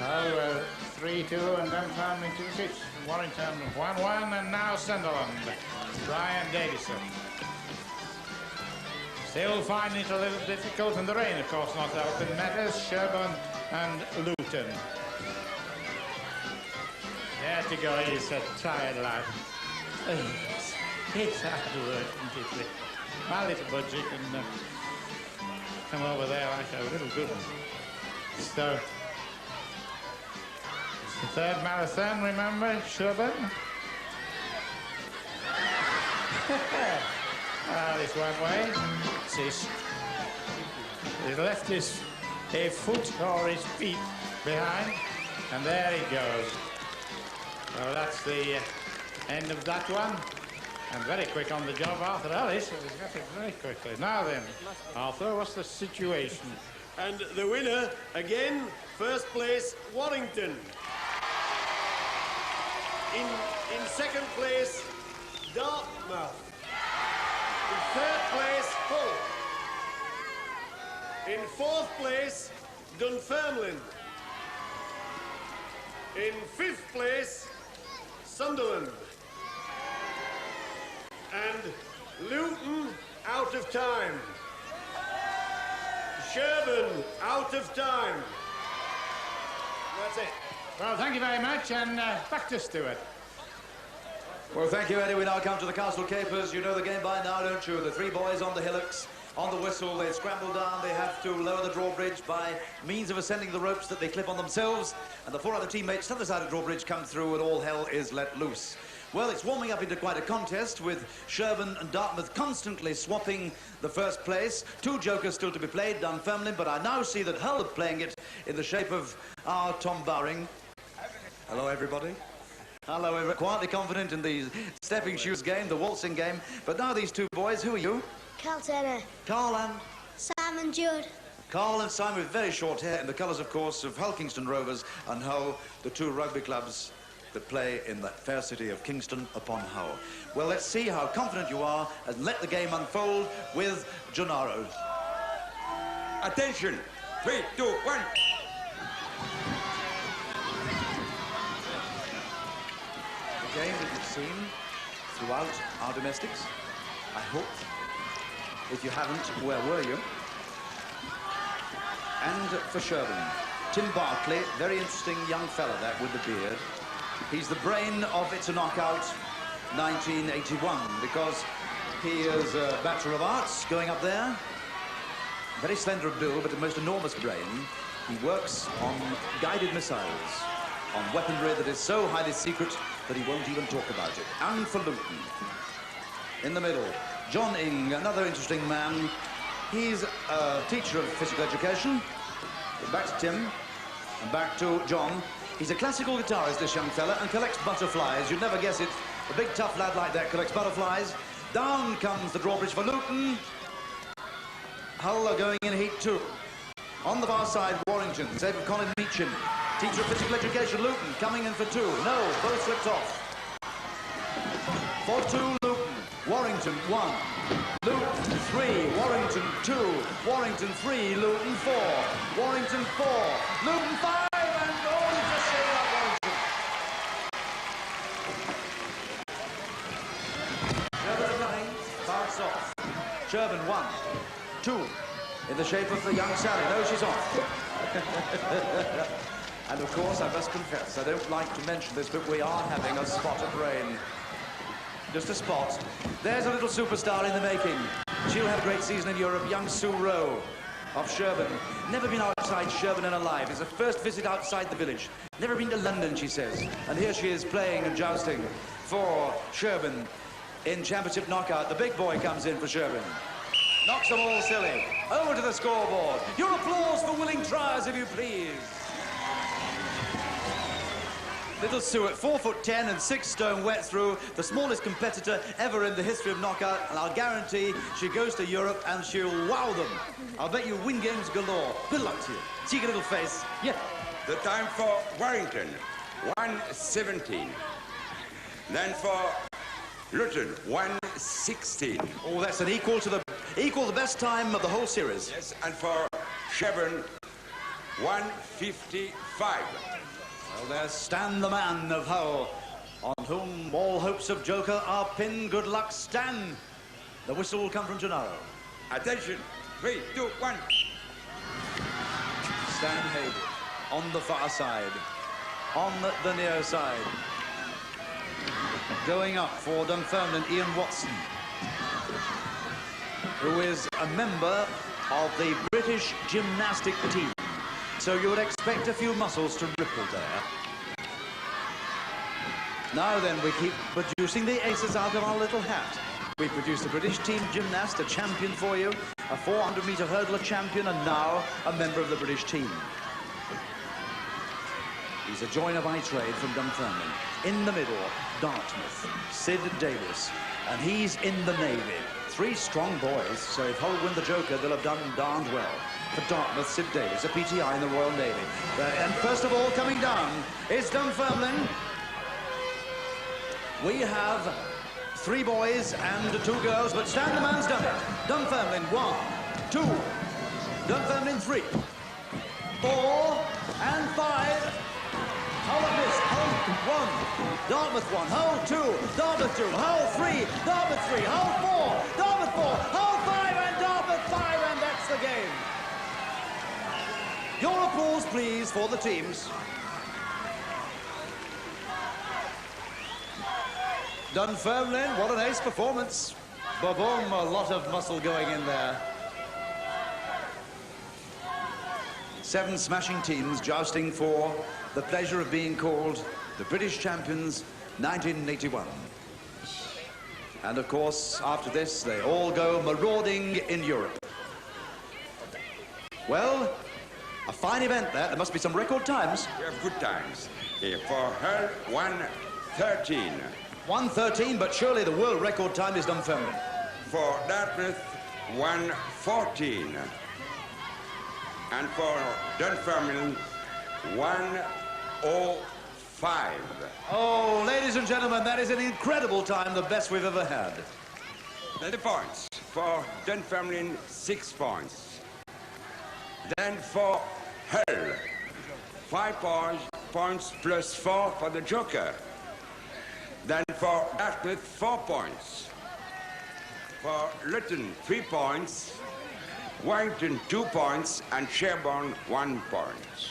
Oh, 3-2 and Dunfermline 2-6. Warrington 1-1 and now Sunderland. Brian Davison. Still finding it a little difficult, and the rain, of course, not helping matters. Sherborne and Luton. There to go, he's a tired lad. It's hard work, isn't it? My little budget can come over there like a little good one. So, the third marathon, remember, Sherborne? This one way. He left his foot or his feet behind, and there he goes. Well, that's the end of that one. And very quick on the job, Arthur Ellis. He's got it very quickly. Now then, Arthur, what's the situation? And the winner, again, first place, Warrington. In second place, Dartmouth. In third place, Hull. In fourth place, Dunfermline. In fifth place, Sunderland. And Luton out of time. Sherborne out of time. That's it. Well, thank you very much, and back to Stuart. Well, thank you, Eddie. We now come to the Castle Capers. You know the game by now, don't you? The 3 boys on the hillocks, on the whistle. They scramble down. They have to lower the drawbridge by means of ascending the ropes that they clip on themselves. And the 4 other teammates to the other side of the drawbridge come through, and all hell is let loose. Well, it's warming up into quite a contest, with Sherborne and Dartmouth constantly swapping the first place. 2 jokers still to be played, Dunfermline, but I now see that Hull are playing it in the shape of our Tom Bowring. Hello, everybody. Hello, we're quietly confident in the stepping shoes game, the waltzing game. But now these 2 boys, who are you? Carl Turner. Carl and? Simon Judd. Carl and Simon with very short hair, in the colours, of course, of Hull Kingston Rovers and Hull, the 2 rugby clubs that play in that fair city of Kingston upon Hull. Well, let's see how confident you are and let the game unfold with Gennaro. Attention! 3, 2, 1. The game that you've seen throughout our domestics, I hope. If you haven't, where were you? And for Sherborne, Tim Barclay, very interesting young fella that with the beard. He's the brain of It's a Knockout 1981, because he is a Bachelor of Arts going up there. Very slender of build, but a most enormous brain. He works on guided missiles, on weaponry that is so highly secret that he won't even talk about it. And for Luton, In the middle, John Ing, another interesting man. He's a teacher of physical education. Back to Tim, and back to John. He's a classical guitarist, this young fella, and collects butterflies. You'd never guess it. A big, tough lad like that collects butterflies. Down comes the drawbridge for Luton. Hull are going in heat 2. On the far side, Warrington, save of Colin Meacham. Teacher of physical education, Luton, coming in for 2. No, both slipped off. For 2, Luton. Warrington, 1. Luton, 3. Warrington, 2. Warrington, 3. Luton, 4. Warrington, 4. Luton, 5. And oh, he's just shaken up Warrington. Sherborne 9. Starts off. Sherborne, 1. 2. In the shape of the young Sally. No, she's off. And of course, I must confess, I don't like to mention this, but we are having a spot of rain. Just a spot. There's a little superstar in the making. She'll have a great season in Europe. Young Sue Rowe of Sherborne. Never been outside Sherborne in her life. It's her first visit outside the village. Never been to London, she says. And here she is playing and jousting for Sherborne in championship knockout. The big boy comes in for Sherborne. Knocks them all silly. Over to the scoreboard. Your applause for willing triers, if you please. Little Sue at 4'10" and 6 stone wet through, the smallest competitor ever in the history of knockout, and I'll guarantee she goes to Europe and she'll wow them. I'll bet you win games galore. Good luck to you. Cheeky little face. Yeah. The time for Warrington, 1:17. Then for Luton, 1:16. Oh, that's an equal the best time of the whole series. Yes, and for Sherborne, 1:55. Well, there's Stan the man of Hull, on whom all hopes of Joker are pinned. Good luck, Stan. The whistle will come from Gennaro. Attention, 3, 2, 1. Stan Haywood on the far side, on the near side. Going up for Dunfermline, Ian Watson, who is a member of the British gymnastic team. So you would expect a few muscles to ripple there. Now then, we keep producing the aces out of our little hat. We produced a British team gymnast, a champion for you, a 400-metre hurdler champion, and now a member of the British team. He's a joiner by trade from Dunfermline. In the middle, Dartmouth, Sid Davis, and he's in the Navy. 3 strong boys, so if Hull win the Joker, they'll have done darned well. For Dartmouth, Sid Davis, a PTI in the Royal Navy. And first of all, coming down is Dunfermline. We have 3 boys and 2 girls, but Stan the man's done it. Dunfermline, 1, 2. Dunfermline, 3, 4, and 5. Hull have missed. Hull 1, Dartmouth 1, Hull 2, Dartmouth 2, Hull 3, Dartmouth 3, Hull 4, Dartmouth 4, Hull 5, and Dartmouth 5, and that's the game. Your applause, please, for the teams. Dunfermline, what an ace performance. Ba-boom, a lot of muscle going in there. 7 smashing teams jousting for the pleasure of being called the British champions 1981. And of course, after this, they all go marauding in Europe. Well, a fine event there. There must be some record times. We have good times. For Hull, 1:13. 1:13, but surely the world record time is Dunfermline. For Dartmouth, 1:14. And for Dunfermline, 1:05. Oh, ladies and gentlemen, that is an incredible time, the best we've ever had. Then the points. For Dunfermline, 6 points. Then for Hull, 5 points plus 4 for the Joker. Then for Dartmouth, 4 points. For Luton, 3 points. Warrington, 2 points. And Sherborne, 1 point.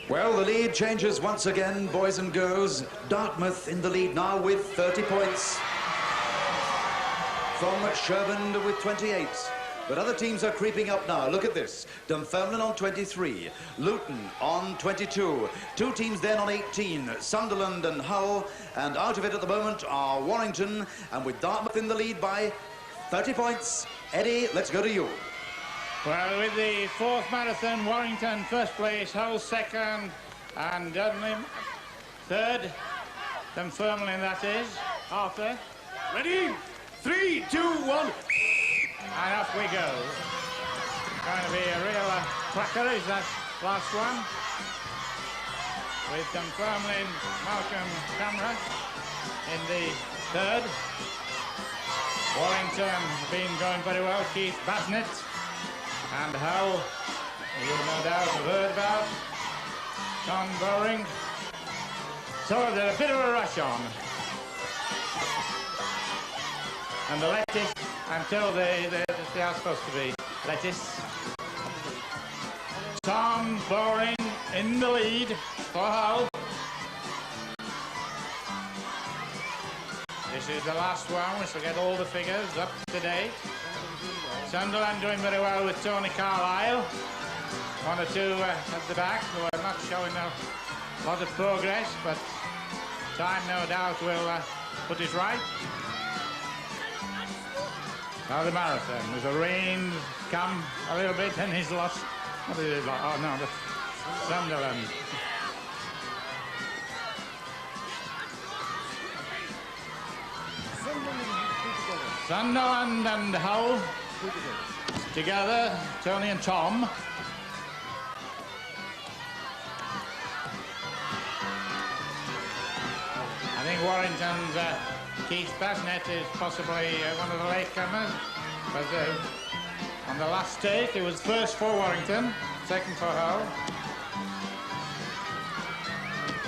Well, the lead changes once again, boys and girls. Dartmouth in the lead now with 30 points. From Sherborne with 28. But other teams are creeping up now. Look at this. Dunfermline on 23. Luton on 22. Two teams then on 18. Sunderland and Hull. And out of it at the moment are Warrington. And with Dartmouth in the lead by 30 points. Eddie, let's go to you. Well, with the fourth marathon, Warrington first place, Hull second, and Dunfermline third. Dunfermline, that is. Arthur. Ready? 3, 2, 1. And off we go. Going to be a real cracker, is that last one. With Dunfermline, Malcolm Camera in the third. Warrington been going very well, Keith Basnett. And Hull, you no doubt have heard about. John Bowring. So there's a bit of a rush on. And the lettuce, until they are supposed to be lettuce. Tom Bowring in the lead for Hull. This is the last one. We shall get all the figures up to date. Sunderland doing very well with Tony Carlisle. One or two at the back who are not showing a lot of progress, but time no doubt will put it right. Now the marathon, with the rain come a little bit and he's lost. What is it like? Oh no, the Sunderland. Sunderland and Hull together, Tony and Tom. I think Warrington's Keith Basnett is possibly one of the latecomers, but on the last stake it was first for Warrington, second for Hull.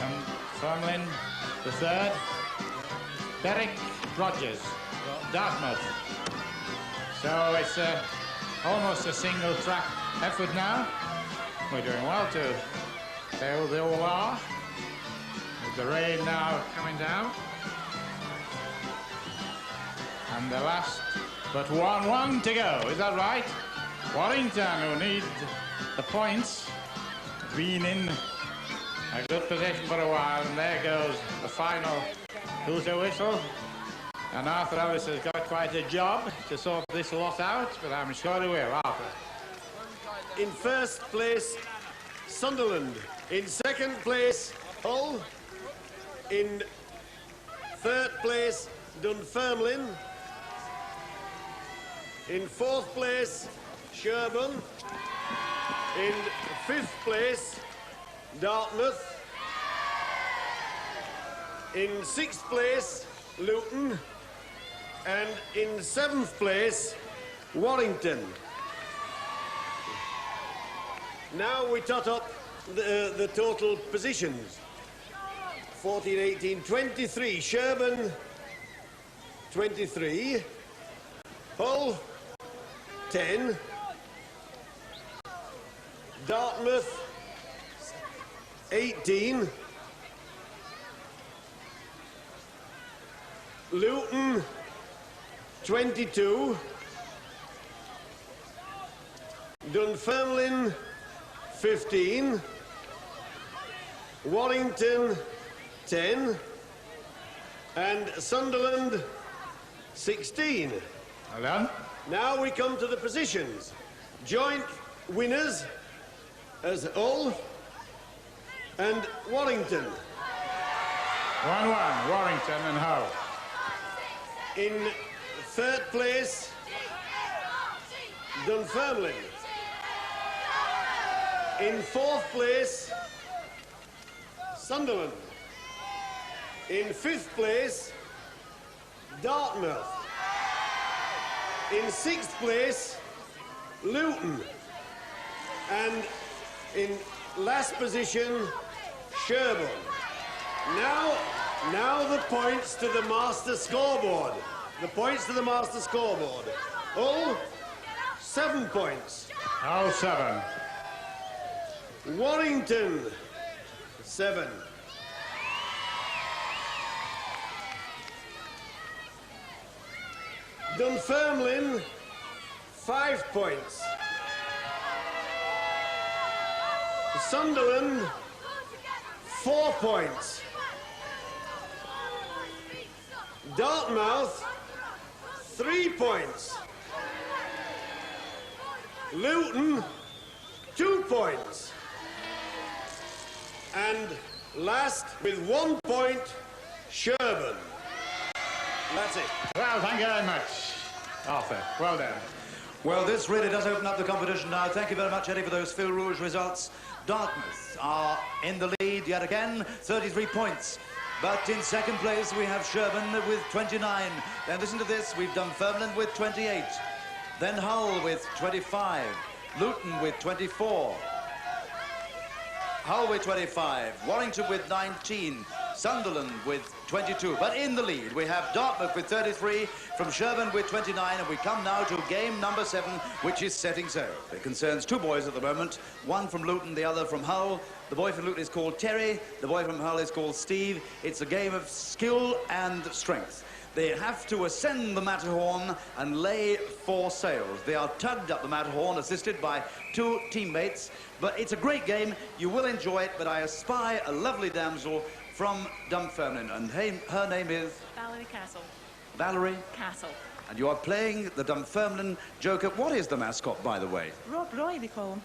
And Dunfermline, the third. Derek Rogers, Dartmouth. So it's almost a single track effort now. We're doing well too. There they all are. With the rain now coming down. And the last, but 1-1 to go, is that right? Warrington, who need the points, been in a good position for a while, and there goes the final who's-a whistle. And Arthur Ellis has got quite a job to sort this lot out, but I'm sure he will. Arthur. In first place, Sunderland. In second place, Hull. In third place, Dunfermline. In fourth place, Sherborne. In fifth place, Dartmouth. In sixth place, Luton. And in seventh place, Warrington. Now we tot up the total positions. 14, 18, 23. Sherborne, 23. Hull, 10. Dartmouth, 18. Luton, 22. Dunfermline, 15. Warrington, 10. And Sunderland, 16. Well done. Now we come to the positions. Joint winners as Hull and Warrington. 1-1, Warrington and Hull. In third place, Dunfermline. In fourth place, Sunderland. In fifth place, Dartmouth. In sixth place, Luton. And in last position, Sherborne. Now the points to the master scoreboard. The points to the master scoreboard. Hull, 7 points. Hull, 7. Warrington, 7. Dunfermline, 5 points. Sunderland, 4 points. Dartmouth, 3 points. Luton, 2 points. And last, with 1 point, Sherborne. That's it. Well, thank you very much, Arthur. Well done. Well, this really does open up the competition now. Thank you very much, Eddie, for those Fil Rouge results. Dartmouth are in the lead yet again, 33 points. But in second place, we have Sherborne with 29. Then listen to this, we've Dunfermline with 28. Then Hull with 25. Luton with 24. Hull with 25. Warrington with 19. Sunderland with 22. But in the lead, we have Dartmouth with 33, from Sherborne with 29, and we come now to game number 7, which is setting sail. It concerns 2 boys at the moment, one from Luton, the other from Hull. The boy from Luton is called Terry, the boy from Hull is called Steve. It's a game of skill and strength. They have to ascend the Matterhorn and lay 4 sails. They are tugged up the Matterhorn, assisted by 2 teammates. But it's a great game. You will enjoy it, but I espy a lovely damsel from Dunfermline, and her name is? Valerie Castle. Valerie? Castle. And you are playing the Dunfermline Joker. What is the mascot, by the way? Rob Roy, they call him.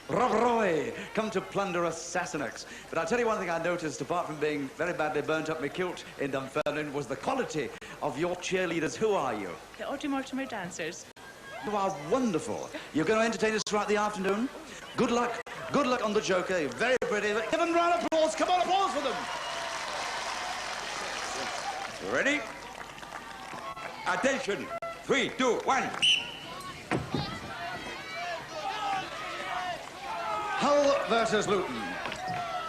Rob Roy, come to plunder us Sassenachs. But I'll tell you one thing I noticed, apart from being very badly burnt up my kilt in Dunfermline, was the quality of your cheerleaders. Who are you? The Audrey Mortimer dancers. You are wonderful. You're going to entertain us throughout the afternoon. Good luck. Good luck on the Joker. You're very pretty. Give them a round of applause. Come on, applause for them. Ready? Attention. 3, 2, 1. Hull versus Luton.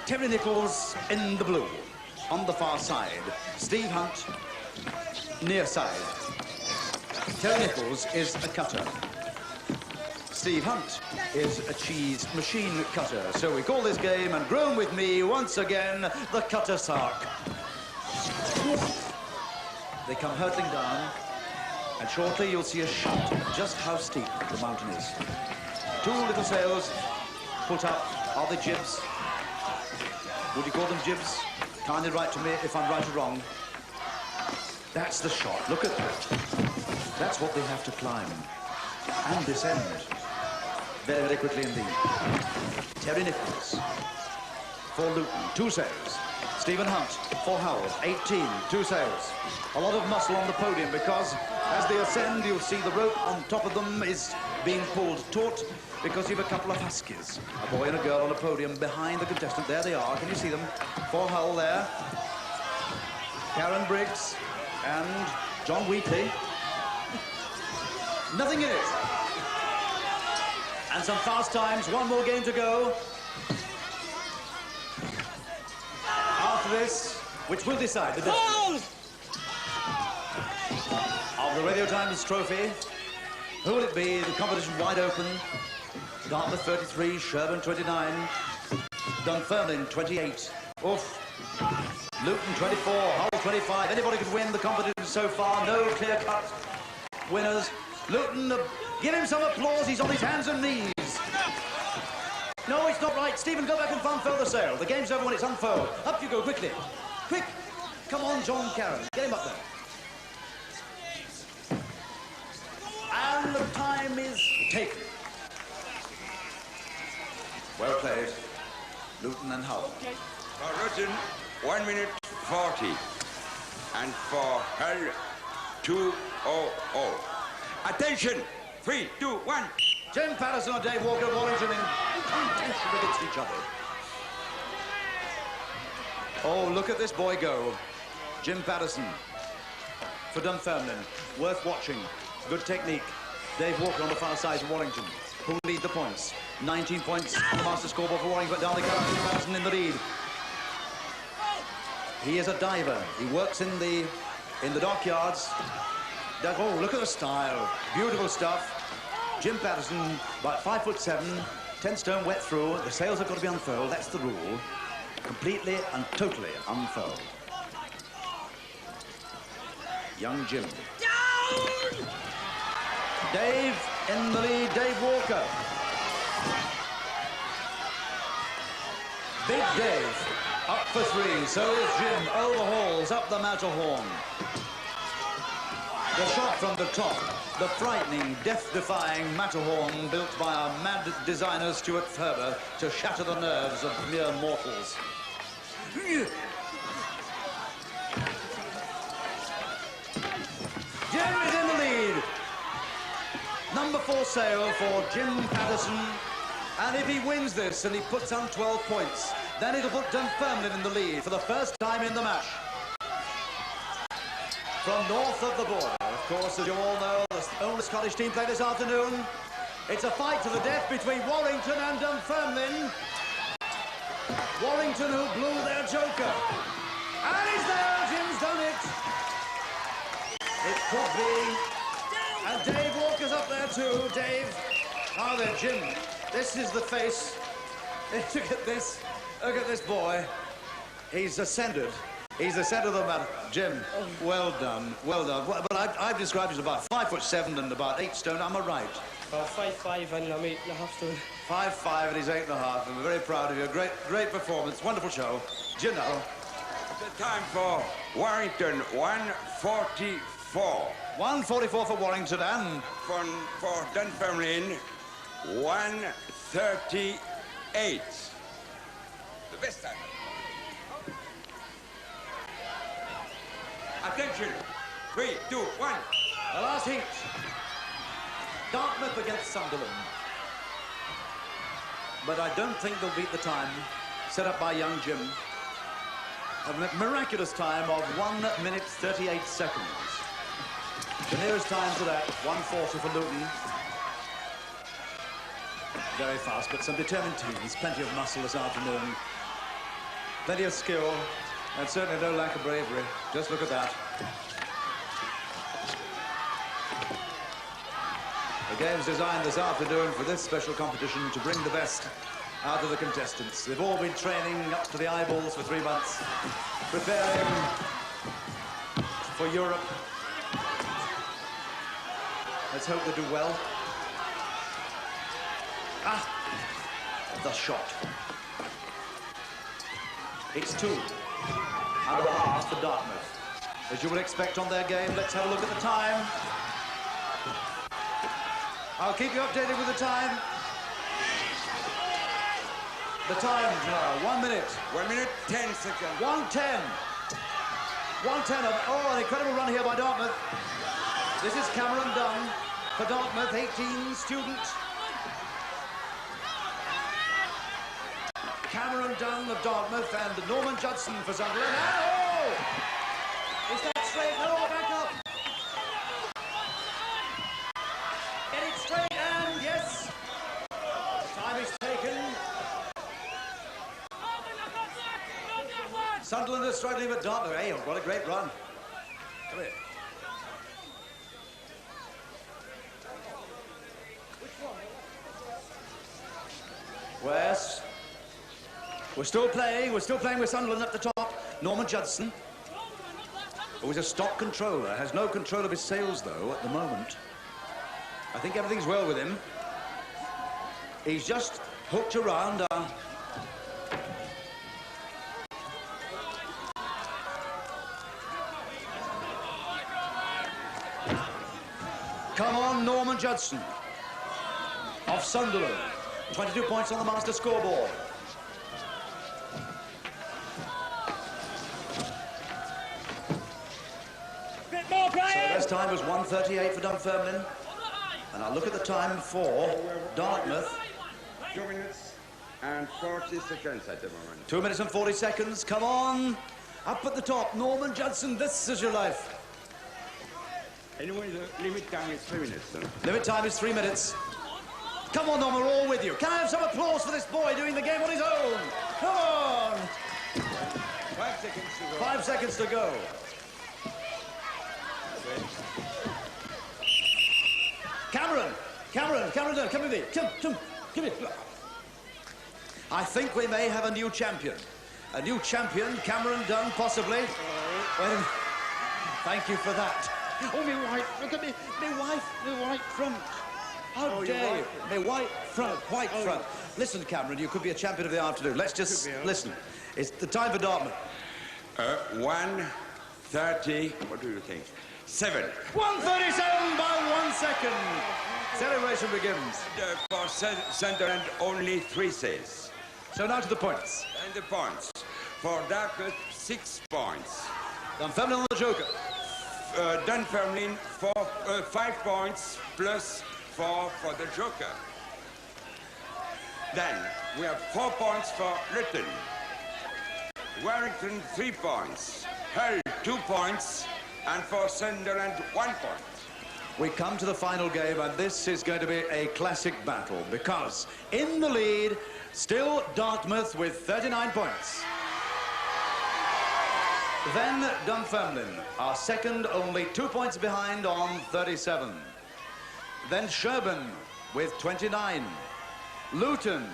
Terry Nichols in the blue. On the far side, Steve Hunt, near side. Terry Nichols is a cutter. Steve Hunt is a cheese machine cutter. So we call this game, and grown with me once again, the cutter sark. They come hurtling down, and shortly you'll see a shot just how steep the mountain is. 2 little sails put up. Are they jibs? Would you call them jibs? Kindly write to me if I'm right or wrong. That's the shot. Look at that. That's what they have to climb and descend very, very quickly indeed. Terry Nichols for Luton, 2 sails. Stephen Hunt for Hull, 18, 2 sails. A lot of muscle on the podium because as they ascend, you'll see the rope on top of them is being pulled taut because you've a couple of huskies. A boy and a girl on a podium behind the contestant. There they are. Can you see them? For Hull there. Karen Briggs and John Wheatley. Nothing in it. And some fast times. 1 more game to go. After this, which will decide the destiny of the Radio Times Trophy. Who will it be? The competition wide open. Dartmouth 33, Sherborne 29, Dunfermline 28. Oof. Luton 24, Hull 25. Anybody could win the competition so far. No clear-cut winners. Luton, give him some applause. He's on his hands and knees. No, it's not right. Stephen, go back and unfurl the sail. The game's over when it's unfurled. Up you go, quickly. Quick. Come on, John Karen. Get him up there. And the time is taken. Well played. Luton and Hull. For Luton, 1 minute 40. And for Hull, 2:00. Attention! 3, 2, 1. Jim Patterson and Dave Walker, Warrington in contention against each other. Oh, look at this boy go. Jim Patterson for Dunfermline. Worth watching. Good technique. Dave Walker on the far side of Warrington, who lead the points. 19 points on the master scoreboard for Warrington, but down they come. Jim Patterson in the lead. He is a diver. He works in the dockyards. Oh, look at the style. Beautiful stuff. Jim Patterson, about 5'7", 10 stone wet through. The sails have got to be unfurled. That's the rule. Completely and totally unfurled. Young Jim. Down! Dave In the lead, Dave Walker. Big Dave up for three. So is Jim. Overhauls up the Matterhorn. The shot from the top. The frightening, death-defying Matterhorn built by our mad designer Stuart Ferber to shatter the nerves of mere mortals. Jim is in the lead. Number 4 sail for Jim Patterson. And if he wins this and he puts on 12 points, then it'll put Dunfermline in the lead for the first time in the match. From north of the border, of course, as you all know, the only Scottish team playing this afternoon. It's a fight to the death between Warrington and Dunfermline. Warrington, who blew their joker. And he's there, Jim's done it. It could be. And Dave Walker's up there too. Dave. Now then, Jim. This is the face. Look at this. Look at this boy. He's ascended. He's the centre of the matter. Jim, well done, well done. But I've described you as about 5'7" and about 8 stone. Am I right? 5'5" and I'm 8.5 stone. 5'5" and he's 8.5. And we're very proud of you. Great performance. Wonderful show. Gino. The time for Warrington, 1:44. 1:44 for Warrington and for Dunfermline, 1:38. The best time. Attention. 3, 2, 1. The last heat. Dartmouth against Sunderland. But I don't think they'll beat the time set up by young Jim. A miraculous time of 1 minute 38 seconds. The nearest time to that, 1:40 for Luton. Very fast, but some determined teams. Plenty of muscle this afternoon. Plenty of skill. And certainly no lack of bravery. Just look at that. The game's designed this afternoon for this special competition to bring the best out of the contestants. They've all been training up to the eyeballs for 3 months, preparing for Europe. Let's hope they do well. Ah, the shot. It's 2.5 for Dartmouth. As you would expect on their game, let's have a look at the time. I'll keep you updated with the time. The time now, 1 minute. 1 minute, 10 seconds. 1:10. 1:10 of, oh, an incredible run here by Dartmouth. This is Cameron Dunn for Dartmouth, 18 student. Cameron Dunn of Dartmouth and Norman Judson for Sunderland. Oh! Is that straight? No, back up. Get it straight and yes. Time is taken. Sunderland is struggling with Dartmouth. Hey, what a great run. Come here. West. We're still playing with Sunderland at the top. Norman Judson, who is a stock controller, has no control of his sails, though, at the moment. I think everything's well with him. He's just hooked around. Come on, Norman Judson of Sunderland. 22 points on the master scoreboard. So this time was 1:38 for Dunfermline. And I'll look at the time for Dartmouth. 2 minutes and 40 seconds at the moment. 2 minutes and 40 seconds. Come on. Up at the top, Norman Judson, this is your life. Anyway, the limit time is 3 minutes. Limit time is 3 minutes. Come on, Norman, we're all with you. Can I have some applause for this boy doing the game on his own? Come on. 5 seconds to go. 5 seconds to go. Cameron, come with me. Come here. I think we may have a new champion. A new champion, Cameron Dunn, possibly. Well, thank you for that. Oh, me wife, look at me. Me wife front. How dare you? Hey, white front. Listen, Cameron, you could be a champion of the afternoon. Let's just listen. It's the time for Dartmouth. 1:30. What do you think? 7. 1:37 by 1 second. Celebration begins. For Sunderland, only 3 says. So now to the points. And the points. For Dartmouth, 6 points. Dunfermline on the joker. Dunfermline, 5 points plus 4 for the joker. Then we have 4 points for Luton. Warrington, 3 points. Hull, 2 points. And for Sunderland, 1 point. We come to the final game, and this is going to be a classic battle because in the lead, still Dartmouth with 39 points. Then Dunfermline are second, only 2 points behind on 37. Then Sherborne with 29. Luton,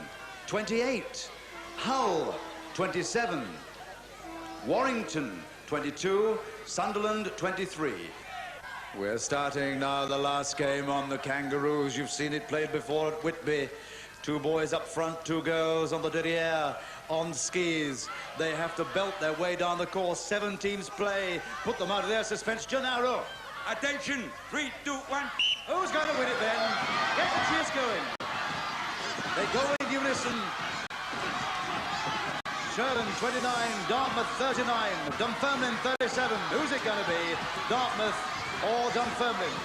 28. Hull, 27. Warrington, 22. Sunderland, 23. We're starting now the last game on the Kangaroos. You've seen it played before at Whitby. 2 boys up front, 2 girls on the derriere, on skis. They have to belt their way down the course. 7 teams play. Put them out of their suspense. Gennaro. Attention, 3, 2, 1. Who's going to win it then? Get the cheers going. They go in unison. Sherborne 29, Dartmouth 39, Dunfermline 37. Who's it going to be? Dartmouth or Dunfermline?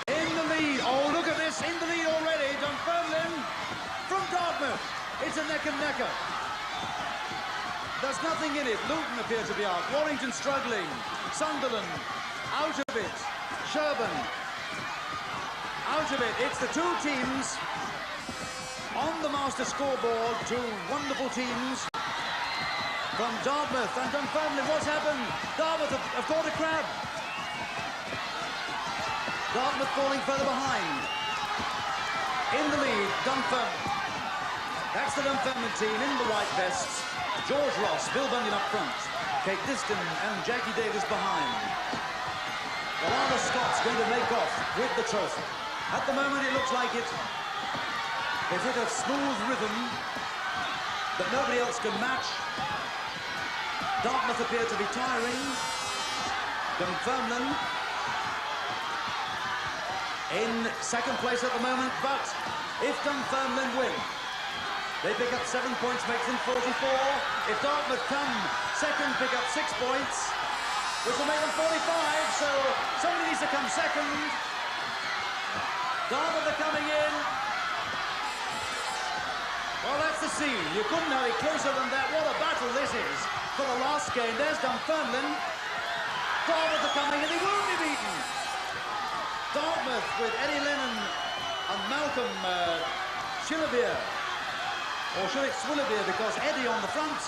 In the lead. Oh, look at this. In the lead already. Dunfermline from Dartmouth. It's a neck and necker. There's nothing in it. Luton appears to be out. Warrington struggling. Sunderland out of it. Sherborne out of it. It's the 2 teams on the master scoreboard. 2 wonderful teams from Dartmouth and Dunfermline. What's happened? Dartmouth have caught a crab. Dartmouth falling further behind. In the lead, Dunfermline. That's the Dunfermline team in the white vests. George Ross, Bill Bunyan up front. Kate Diston and Jackie Davis behind. Well, are the Scots going to make off with the trophy? At the moment, it looks like it. They've hit a smooth rhythm that nobody else can match. Dartmouth appear to be tiring. Dunfermline in second place at the moment, but if Dunfermline win, they pick up 7 points, makes them 44. If Dartmouth come second, pick up 6 points, which will make them 45, so somebody needs to come second. Dartmouth are coming in. Well, that's the scene. You couldn't have it closer than that. What a battle this is for the last game. There's Dunfermline. Dartmouth are coming, and they won't be beaten. Dartmouth with Eddie Lennon and Malcolm Shillibeer. Or should it Swillibeer, because Eddie on the front.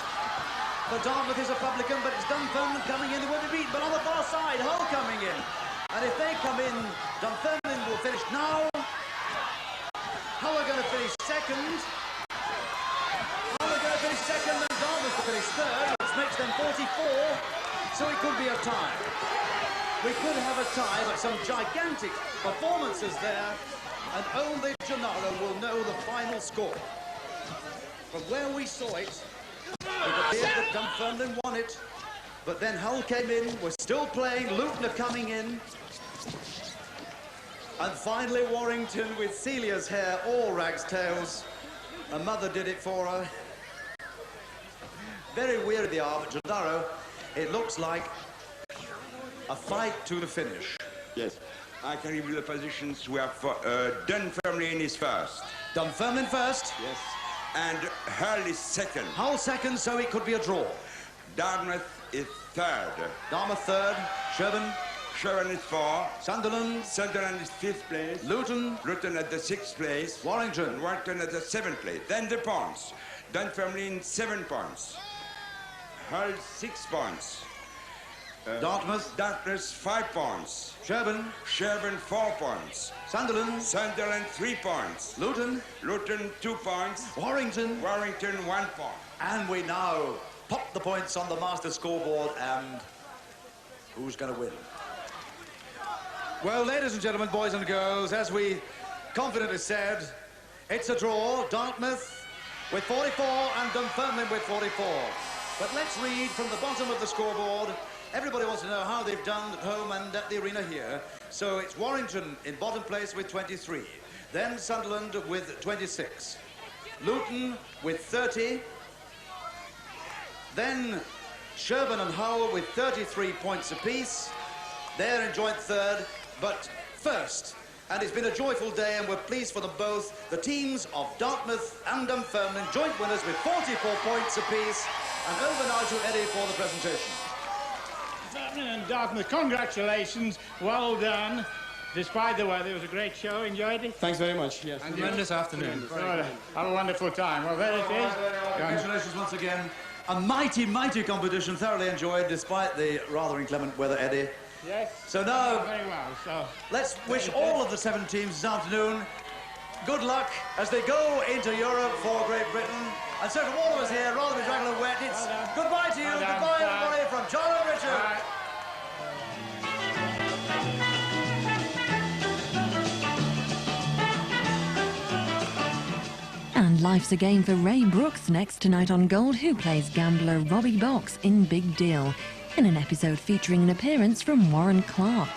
For Dartmouth is a publican, but it's Dunfermline coming in. They won't be beaten. But on the far side, Hull coming in. And if they come in, Dunfermline will finish now. Hull are going to finish second. Hull are going to finish second, and Dartmouth will finish third, which makes them 44. So it could be a tie. We could have a tie, but some gigantic performances there, and only Gennaro will know the final score. From where we saw it, it appeared that Dunfermline won it, but then Hull came in, we're still playing, Luton are coming in, and finally Warrington with Celia's hair all rag's tails. Her mother did it for her. Very weird they are, but Gennaro, it looks like a fight to the finish. Yes. I can give you the positions. We have Dunfermline is first. Dunfermline first? Yes. And Hull is second. Hull second, so it could be a draw. Dartmouth is third. Dartmouth third. Sherborne? Sherborne is 4. Sunderland? Sunderland is 5th place. Luton? Luton at the 6th place. Warrington? And Warrington at the 7th place. Then the points. Dunfermline 7 points. Hull 6 points. Dartmouth? Dartmouth 5 points. Sherborne? Sherborne 4 points. Sunderland? Sunderland 3 points. Luton? Luton 2 points. Warrington? Warrington 1 point. And we now pop the points on the master scoreboard, and who's going to win? Well, ladies and gentlemen, boys and girls, as we confidently said, it's a draw. Dartmouth with 44 and Dunfermline with 44. But let's read from the bottom of the scoreboard. Everybody wants to know how they've done at home and at the arena here. So it's Warrington in bottom place with 23. Then Sunderland with 26. Luton with 30. Then Sherborne and Hull with 33 points apiece. They're in joint third, but first. And it's been a joyful day, and we're pleased for them both. The teams of Dartmouth and Dunfermline, joint winners with 44 points apiece. And over now to Eddie for the presentation. Dunfermline and Dartmouth, congratulations. Well done. Despite the weather, it was a great show. Enjoyed it? Thanks very much, yes. And tremendous afternoon. Have a wonderful time. Well, there it is. Congratulations once again. A mighty, mighty competition, thoroughly enjoyed, despite the rather inclement weather, Eddie. Yes. So now, very well. So let's wish all of the 7 teams this afternoon good luck as they go into Europe for Great Britain. And so to all of us here, rather than dragging wet, it's goodbye to you, goodbye everybody from John and Richard. And life's a game for Ray Brooks next tonight on Gold, who plays gambler Robbie Box in Big Deal, in an episode featuring an appearance from Warren Clark.